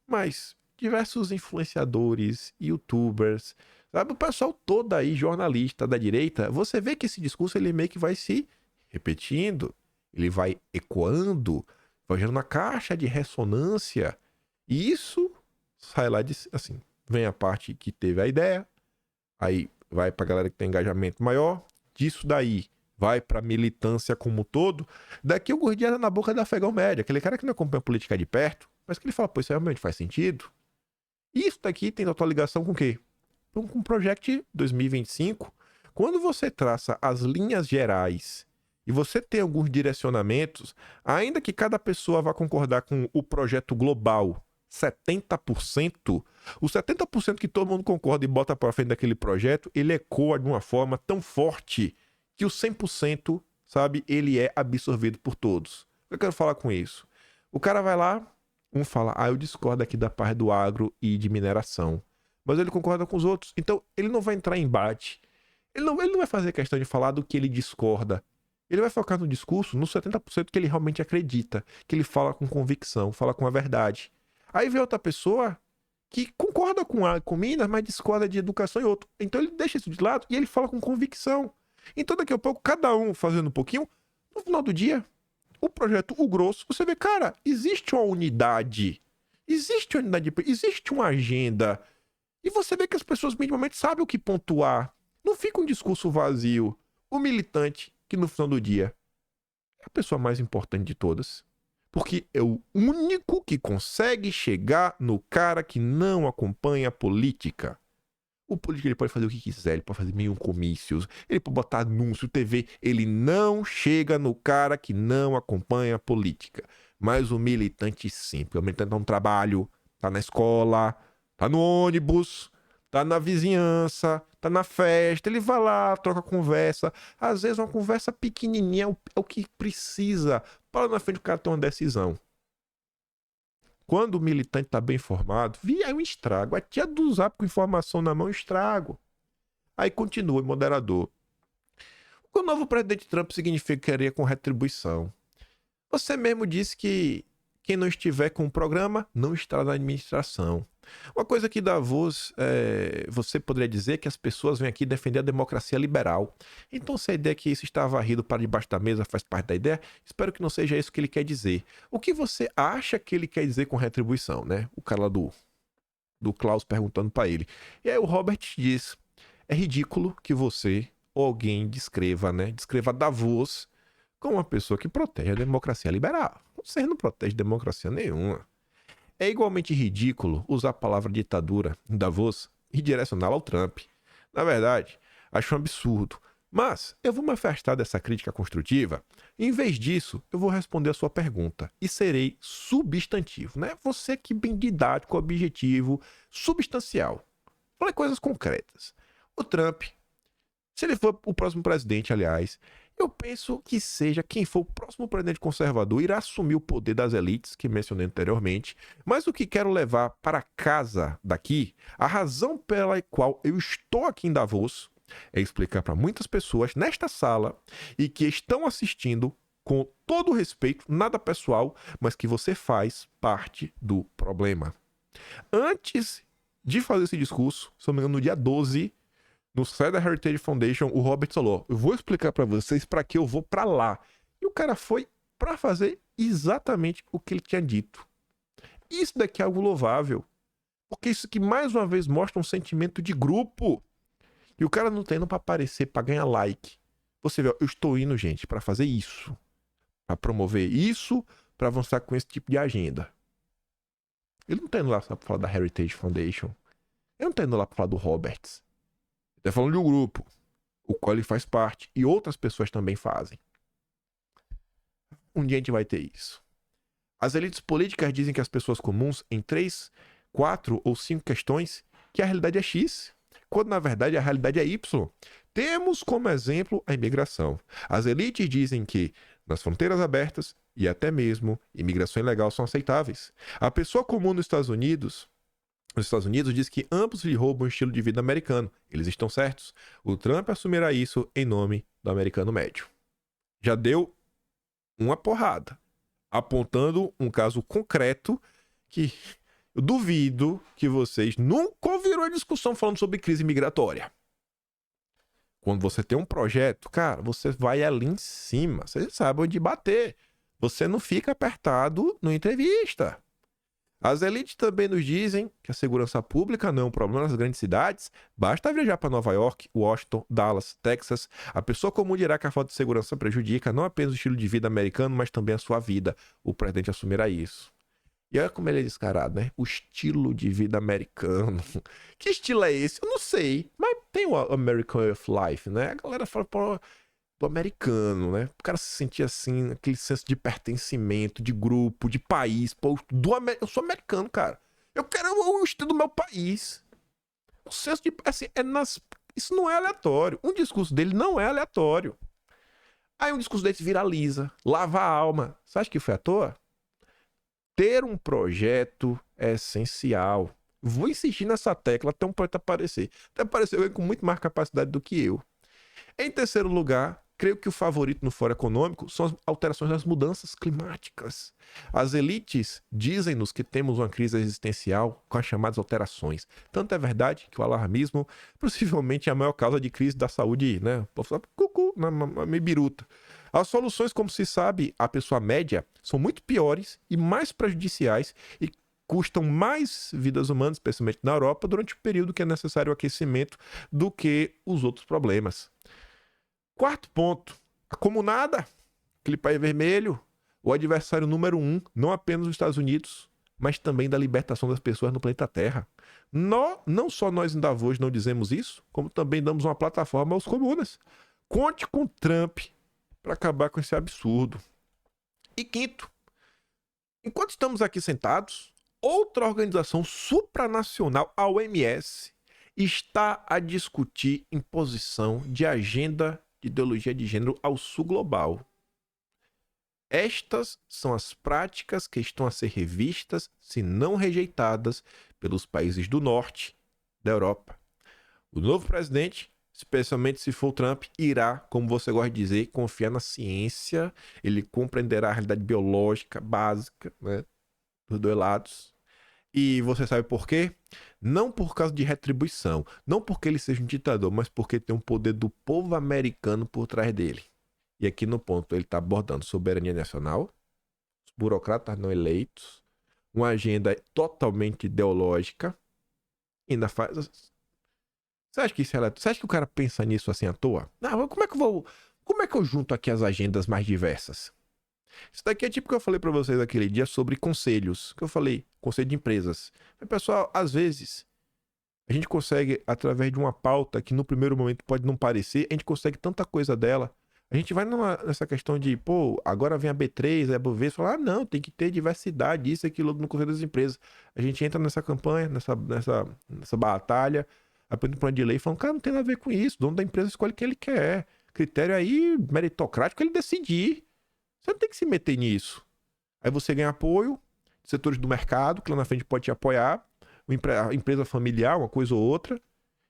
mas diversos influenciadores, youtubers, sabe, o pessoal todo aí, jornalista da direita, você vê que esse discurso ele meio que vai se repetindo, ele vai ecoando, vai gerando uma caixa de ressonância. E isso sai lá de, assim, vem a parte que teve a ideia, aí vai pra galera que tem engajamento maior, disso daí vai pra militância como um todo, daqui o gordinho na boca da Afegão Média, aquele cara que não acompanha a política de perto, mas que ele fala, pô, isso realmente faz sentido? Isso daqui tem total ligação com o quê? Com o Project 2025, quando você traça as linhas gerais e você tem alguns direcionamentos, ainda que cada pessoa vá concordar com o projeto global 70%, o 70% que todo mundo concorda e bota para frente daquele projeto, ele ecoa de uma forma tão forte que o 100%, sabe, ele é absorvido por todos. O que eu quero falar com isso? O cara vai lá, um fala, eu discordo aqui da parte do agro e de mineração. Mas ele concorda com os outros. Então, ele não vai entrar em embate. Ele não vai fazer questão de falar do que ele discorda. Ele vai focar no discurso, no 70% que ele realmente acredita. Que ele fala com convicção, fala com a verdade. Aí vem outra pessoa que concorda com Minas, mas discorda de educação e outro. Então, ele deixa isso de lado e ele fala com convicção. Então, daqui a pouco, cada um fazendo um pouquinho, no final do dia, o projeto, o grosso, você vê, cara, existe uma unidade. Existe uma agenda. E você vê que as pessoas minimamente sabem o que pontuar. Não fica um discurso vazio. O militante, que no final do dia é a pessoa mais importante de todas. Porque é o único que consegue chegar no cara que não acompanha a política. O político ele pode fazer o que quiser, ele pode fazer mil comícios, ele pode botar anúncio, TV. Ele não chega no cara que não acompanha a política. Mas o militante sempre. O militante tá no trabalho, tá na escola, tá no ônibus, tá na vizinhança, tá na festa, ele vai lá, troca conversa. Às vezes uma conversa pequenininha é o que precisa para na frente o cara ter uma decisão. Quando o militante tá bem informado, é um estrago. A tia do Zap com informação na mão, estrago. Aí continua o moderador. O que o novo presidente Trump significaria com retribuição? Você mesmo disse que quem não estiver com o programa não estará na administração. Uma coisa que Davos, você poderia dizer que as pessoas vêm aqui defender a democracia liberal. Então, se a ideia é que isso está varrido para debaixo da mesa faz parte da ideia, espero que não seja isso que ele quer dizer. O que você acha que ele quer dizer com retribuição, né? O cara lá do Klaus perguntando para ele. E aí o Robert diz, é ridículo que você ou alguém descreva Davos como uma pessoa que protege a democracia liberal. Você não protege democracia nenhuma. É igualmente ridículo usar a palavra ditadura em Davos e direcioná-la ao Trump. Na verdade, acho um absurdo. Mas eu vou me afastar dessa crítica construtiva e, em vez disso, eu vou responder a sua pergunta e serei substantivo, né? Você que bem didático, objetivo, substancial. Fale coisas concretas. O Trump, se ele for o próximo presidente, aliás, eu penso que seja quem for o próximo presidente conservador irá assumir o poder das elites, que mencionei anteriormente. Mas o que quero levar para casa daqui, a razão pela qual eu estou aqui em Davos, é explicar para muitas pessoas nesta sala e que estão assistindo, com todo o respeito, nada pessoal, mas que você faz parte do problema. Antes de fazer esse discurso, se não me engano, no dia 12, no site da Heritage Foundation, o Robert falou, eu vou explicar para vocês para que eu vou para lá. E o cara foi para fazer exatamente o que ele tinha dito. Isso daqui é algo louvável, porque isso aqui mais uma vez mostra um sentimento de grupo. E o cara não tá indo pra aparecer, pra ganhar like. Você vê, eu estou indo, gente, pra fazer isso. Pra promover isso, pra avançar com esse tipo de agenda. Ele não tá indo lá só pra falar da Heritage Foundation. Ele não tá indo lá pra falar do Roberts. Ele tá falando de um grupo, o qual ele faz parte. E outras pessoas também fazem. Um dia a gente vai ter isso. As elites políticas dizem que as pessoas comuns, em 3, 4 ou 5 questões, que a realidade é X. Quando na verdade a realidade é Y. Temos como exemplo a imigração. As elites dizem que nas fronteiras abertas e até mesmo imigração ilegal são aceitáveis. A pessoa comum nos Estados Unidos diz que ambos lhe roubam o estilo de vida americano. Eles estão certos. O Trump assumirá isso em nome do americano médio. Já deu uma porrada, apontando um caso concreto que eu duvido que vocês nunca ouviram a discussão falando sobre crise migratória. Quando você tem um projeto, cara, você vai ali em cima. Você sabe onde bater. Você não fica apertado na entrevista. As elites também nos dizem que a segurança pública não é um problema nas grandes cidades. Basta viajar para Nova York, Washington, Dallas, Texas. A pessoa comum dirá que a falta de segurança prejudica não apenas o estilo de vida americano, mas também a sua vida. O presidente assumirá isso. E olha como ele é descarado, né? O estilo de vida americano. Que estilo é esse? Eu não sei. Mas tem o American Way of Life, né? A galera fala do americano, né? O cara se sentir assim, aquele senso de pertencimento, de grupo, de país. Pô, eu sou americano, cara. Eu quero o estilo do meu país. O senso de... Assim, isso não é aleatório. Um discurso dele não é aleatório. Aí um discurso dele viraliza. Lava a alma. Você acha que foi à toa? Ter um projeto é essencial. Vou insistir nessa tecla até um projeto aparecer. Até aparecer alguém com muito mais capacidade do que eu. Em terceiro lugar, creio que o favorito no Fórum Econômico são as alterações das mudanças climáticas. As elites dizem-nos que temos uma crise existencial com as chamadas alterações. Tanto é verdade que o alarmismo possivelmente é a maior causa de crise da saúde, né? Cucu, meio biruta. As soluções, como se sabe, a pessoa média, são muito piores e mais prejudiciais e custam mais vidas humanas, especialmente na Europa, durante o período que é necessário o aquecimento do que os outros problemas. Quarto ponto, a comunada, aquele país vermelho, o adversário número 1, não apenas dos Estados Unidos, mas também da libertação das pessoas no planeta Terra. Não só nós em Davos não dizemos isso, como também damos uma plataforma aos comunas. Conte com Trump para acabar com esse absurdo. E quinto, enquanto estamos aqui sentados, outra organização supranacional, a OMS, está a discutir imposição de agenda de ideologia de gênero ao sul global. Estas são as práticas que estão a ser revistas, se não rejeitadas, pelos países do norte da Europa. O novo presidente, especialmente se for o Trump, irá, como você gosta de dizer, confiar na ciência. Ele compreenderá a realidade biológica básica, né, dos dois lados. E você sabe por quê? Não por causa de retribuição, não porque ele seja um ditador, mas porque tem um poder do povo americano por trás dele. E aqui no ponto ele está abordando soberania nacional, os burocratas não eleitos, uma agenda totalmente ideológica, e ainda faz... Você acha que isso é... Você acha que o cara pensa nisso assim à toa? Não, como é que eu junto aqui as agendas mais diversas? Isso daqui é tipo que eu falei pra vocês aquele dia sobre conselhos, que eu falei, conselho de empresas. Mas, pessoal, às vezes, a gente consegue, através de uma pauta que no primeiro momento pode não parecer, a gente consegue tanta coisa dela. A gente vai nessa questão de, pô, agora vem a B3, a Bovespa, fala, não, tem que ter diversidade, isso, aquilo, no conselho das empresas. A gente entra nessa campanha, nessa batalha, apresenta um plano de lei, falando, cara, não tem nada a ver com isso, o dono da empresa escolhe quem ele quer. Critério aí meritocrático, ele decidir. Você não tem que se meter nisso. Aí você ganha apoio de setores do mercado, que lá na frente pode te apoiar, a empresa familiar, uma coisa ou outra,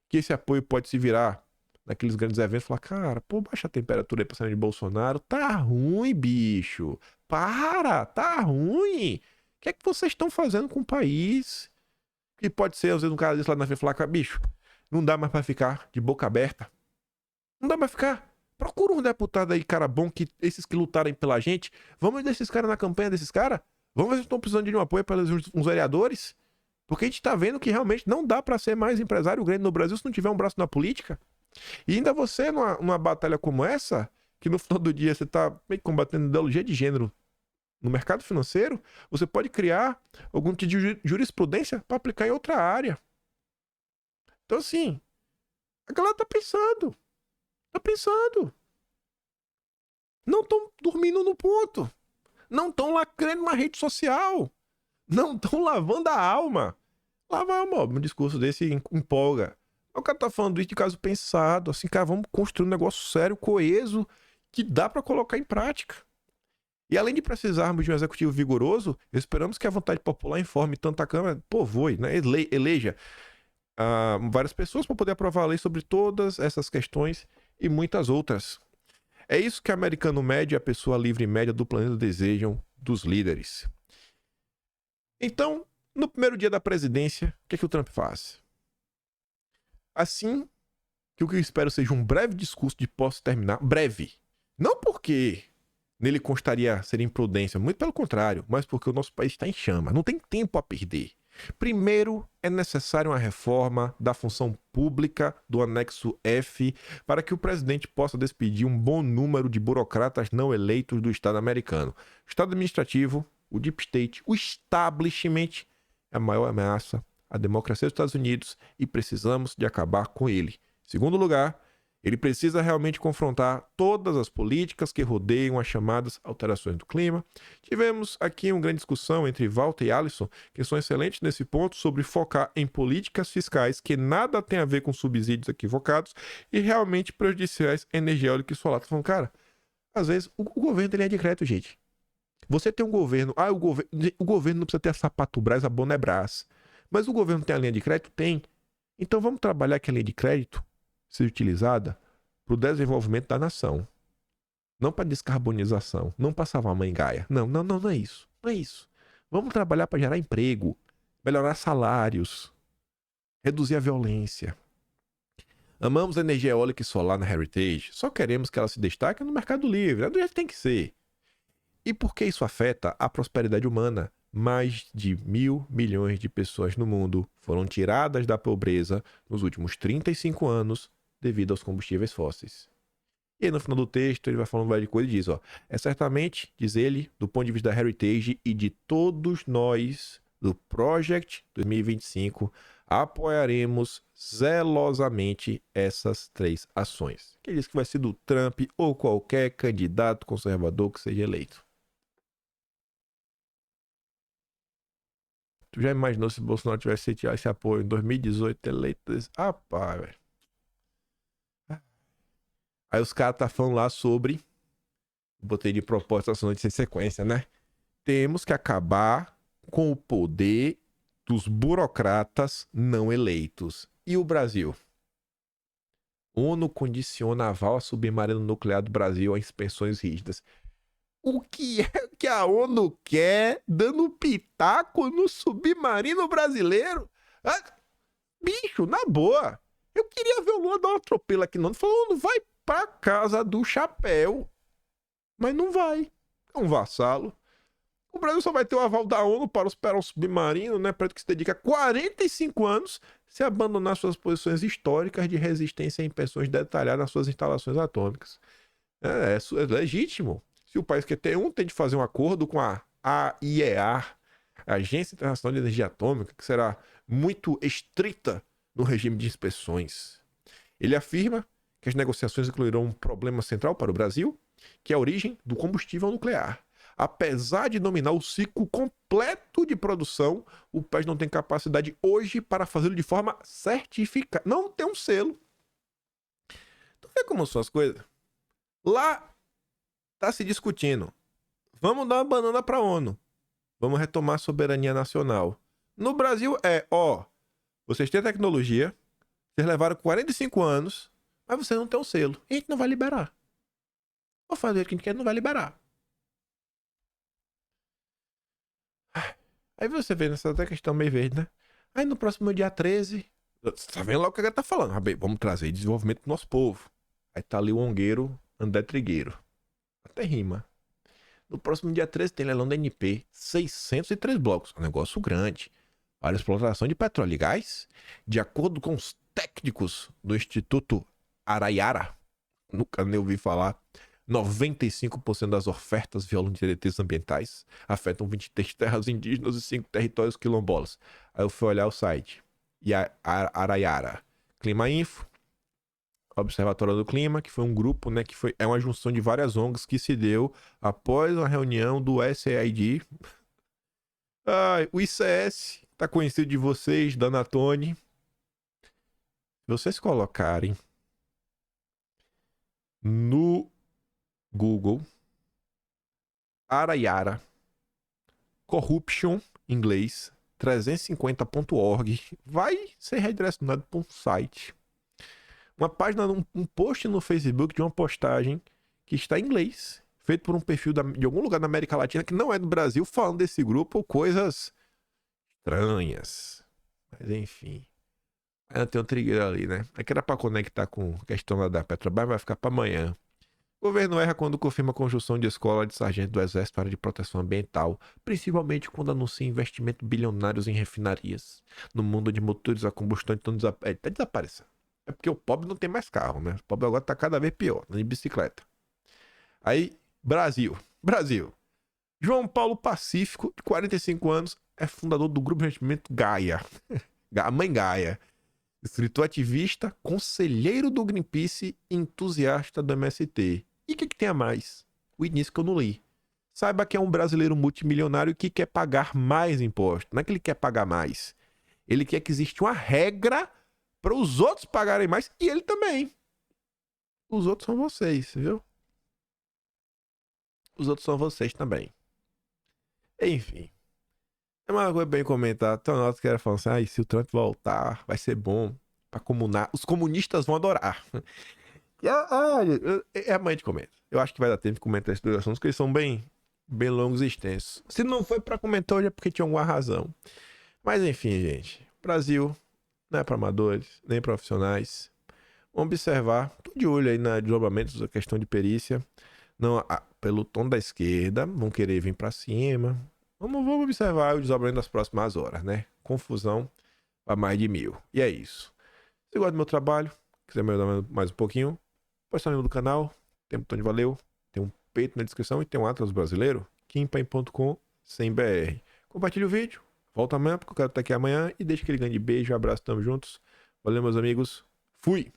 que esse apoio pode se virar naqueles grandes eventos e falar, cara, pô, baixa a temperatura aí pra sair de Bolsonaro, tá ruim, bicho. Tá ruim. O que é que vocês estão fazendo com o país? E pode ser, às vezes, um cara desse lá na frente falar, cara, bicho, não dá mais pra ficar de boca aberta. Não dá mais pra ficar. Procura um deputado aí, cara bom, que esses que lutarem pela gente. Vamos desses caras na campanha desses caras? Vamos ver se estão precisando de um apoio para uns vereadores? Porque a gente tá vendo que realmente não dá pra ser mais empresário grande no Brasil se não tiver um braço na política. E ainda você, numa batalha como essa, que no final do dia você tá meio que combatendo ideologia de gênero no mercado financeiro, você pode criar algum tipo de jurisprudência para aplicar em outra área. Então, assim, a galera tá pensando. Tá pensando. Não estão dormindo no ponto. Não estão lacrando na rede social. Não estão lavando a alma. Lavar a alma, um discurso desse empolga. O cara tá falando isso de caso pensado. Assim, cara, vamos construir um negócio sério, coeso, que dá pra colocar em prática. E além de precisarmos de um executivo vigoroso, esperamos que a vontade popular informe tanto a Câmara, povoe, né? Eleja várias pessoas para poder aprovar a lei sobre todas essas questões e muitas outras. É isso que o americano médio e a pessoa livre média do planeta desejam dos líderes. Então, no primeiro dia da presidência, o que é que o Trump faz? Assim que o que eu espero seja um breve discurso de posse terminar, breve. Não porque nele constaria ser imprudência, muito pelo contrário, mas porque o nosso país está em chama, não tem tempo a perder. Primeiro, é necessária uma reforma da função pública do anexo F para que o presidente possa despedir um bom número de burocratas não eleitos do Estado americano. O Estado administrativo, o Deep State, o establishment é a maior ameaça à democracia dos Estados Unidos e precisamos de acabar com ele. Em segundo lugar, ele precisa realmente confrontar todas as políticas que rodeiam as chamadas alterações do clima. Tivemos aqui uma grande discussão entre Walter e Alisson, que são excelentes nesse ponto, sobre focar em políticas fiscais que nada tem a ver com subsídios equivocados e realmente prejudiciais à energia eólica e solar. Tá falando, cara, às vezes o governo tem linha de crédito, gente. Você tem um governo, o governo não precisa ter a Sapatobras, a Bonebras, mas o governo tem a linha de crédito? Tem. Então vamos trabalhar que a linha de crédito ser utilizada para o desenvolvimento da nação. Não para descarbonização, não para salvar a mãe Gaia. Não é isso. Não é isso. Vamos trabalhar para gerar emprego, melhorar salários, reduzir a violência. Amamos a energia eólica e solar na Heritage, só queremos que ela se destaque no mercado livre, é do jeito que tem que ser. E por que isso afeta a prosperidade humana? Mais de 1.000 milhões de pessoas no mundo foram tiradas da pobreza nos últimos 35 anos devido aos combustíveis fósseis. E aí, no final do texto ele vai falando várias coisas e diz, é certamente, diz ele, do ponto de vista da Heritage e de todos nós do Project 2025, apoiaremos zelosamente essas 3 ações. Que diz que vai ser do Trump ou qualquer candidato conservador que seja eleito. Tu já imaginou se o Bolsonaro tivesse tido esse apoio em 2018 eleito? Rapaz, velho. Aí os caras tá falando lá sobre, botei de propósito essa noite sem sequência, né? Temos que acabar com o poder dos burocratas não eleitos. E o Brasil? ONU condiciona aval a submarino nuclear do Brasil a inspeções rígidas. O que é que a ONU quer dando pitaco no submarino brasileiro? Ah, bicho, na boa. Eu queria ver o Lula dar uma atropela aqui, não. Falou, não vai pra casa do chapéu. Mas não vai. É um vassalo. O Brasil só vai ter o aval da ONU para operar um submarino, né? Para que se dedica a 45 anos se abandonar suas posições históricas de resistência a impressões detalhadas nas suas instalações atômicas. É legítimo. Se o país quer ter tem de fazer um acordo com a AIEA, Agência Internacional de Energia Atômica, que será muito estrita no regime de inspeções. Ele afirma que as negociações incluirão um problema central para o Brasil, que é a origem do combustível nuclear. Apesar de dominar o ciclo completo de produção, o país não tem capacidade hoje para fazê-lo de forma certificada. Não tem um selo. Tu vê como são as coisas? Lá tá se discutindo. Vamos dar uma banana para a ONU. Vamos retomar a soberania nacional. No Brasil vocês têm tecnologia, vocês levaram 45 anos, mas vocês não têm um selo. E a gente não vai liberar. Vou fazer o que a gente quer, não vai liberar. Aí você vê nessa questão meio verde, né? Aí no próximo dia 13, você tá vendo lá o que a galera tá falando. Vamos trazer desenvolvimento pro nosso povo. Aí tá ali o ongueiro André Trigueiro. Até rima. No próximo dia 13 tem leilão da NP. 603 blocos. Um negócio grande. Para a exploração de petróleo e gás. De acordo com os técnicos do Instituto Araiara, nunca nem ouvi falar, 95% das ofertas violam diretrizes ambientais, afetam 23 terras indígenas e 5 territórios quilombolas. Aí eu fui olhar o site. E a Araiara. Clima Info, Observatório do Clima, que foi um grupo, né, é uma junção de várias ONGs que se deu após uma reunião do SAID. O ICS, tá conhecido de vocês, da Anatone. Se vocês colocarem no Google Araiara Corruption, em inglês, 350.org, vai ser redirecionado para um site. Uma página, um post no Facebook de uma postagem que está em inglês, feito por um perfil de algum lugar da América Latina, que não é do Brasil, falando desse grupo ou coisas estranhas. Mas enfim. Ainda tem um trigger ali, né? É que era para conectar com a questão lá da Petrobras, vai ficar para amanhã. O governo erra quando confirma a conjunção de escola de sargento do Exército para área de proteção ambiental, principalmente quando anuncia investimentos bilionários em refinarias. No mundo de motores a combustão, então tá desaparecendo. É porque o pobre não tem mais carro, né? O pobre agora tá cada vez pior, de bicicleta. Aí, Brasil. João Paulo Pacífico, de 45 anos, é fundador do grupo de investimento Gaia. A mãe Gaia. Escritor ativista, conselheiro do Greenpeace e entusiasta do MST. E o que tem a mais? O início que eu não li. Saiba que é um brasileiro multimilionário que quer pagar mais imposto. Não é que ele quer pagar mais. Ele quer que exista uma regra para os outros pagarem mais e ele também. Os outros são vocês, viu? Os outros são vocês também. Enfim. É uma coisa bem comentar. Então, nós que era falando assim, se o Trump voltar, vai ser bom para comunar. Os comunistas vão adorar. Amanhã de comenta. Eu acho que vai dar tempo de comentar esses dois assuntos, porque eles são bem longos e extensos. Se não foi para comentar hoje é porque tinha alguma razão. Mas enfim, gente. Brasil não é para amadores, nem profissionais. Vamos observar. Tô de olho aí na deslocamentos da questão de perícia. Não, pelo tom da esquerda, vão querer vir para cima. Vamos observar o desdobramento das próximas horas, né? Confusão para mais de 1000. E é isso. Se gosta do meu trabalho, quiser me ajudar mais um pouquinho, pode estar no do canal. Tem um botão de valeu, tem um peito na descrição e tem um Atlas brasileiro, kimpai.com/br. Compartilhe o vídeo, volta amanhã, porque eu quero estar aqui amanhã. E deixa aquele grande beijo, abraço, tamo juntos. Valeu, meus amigos. Fui!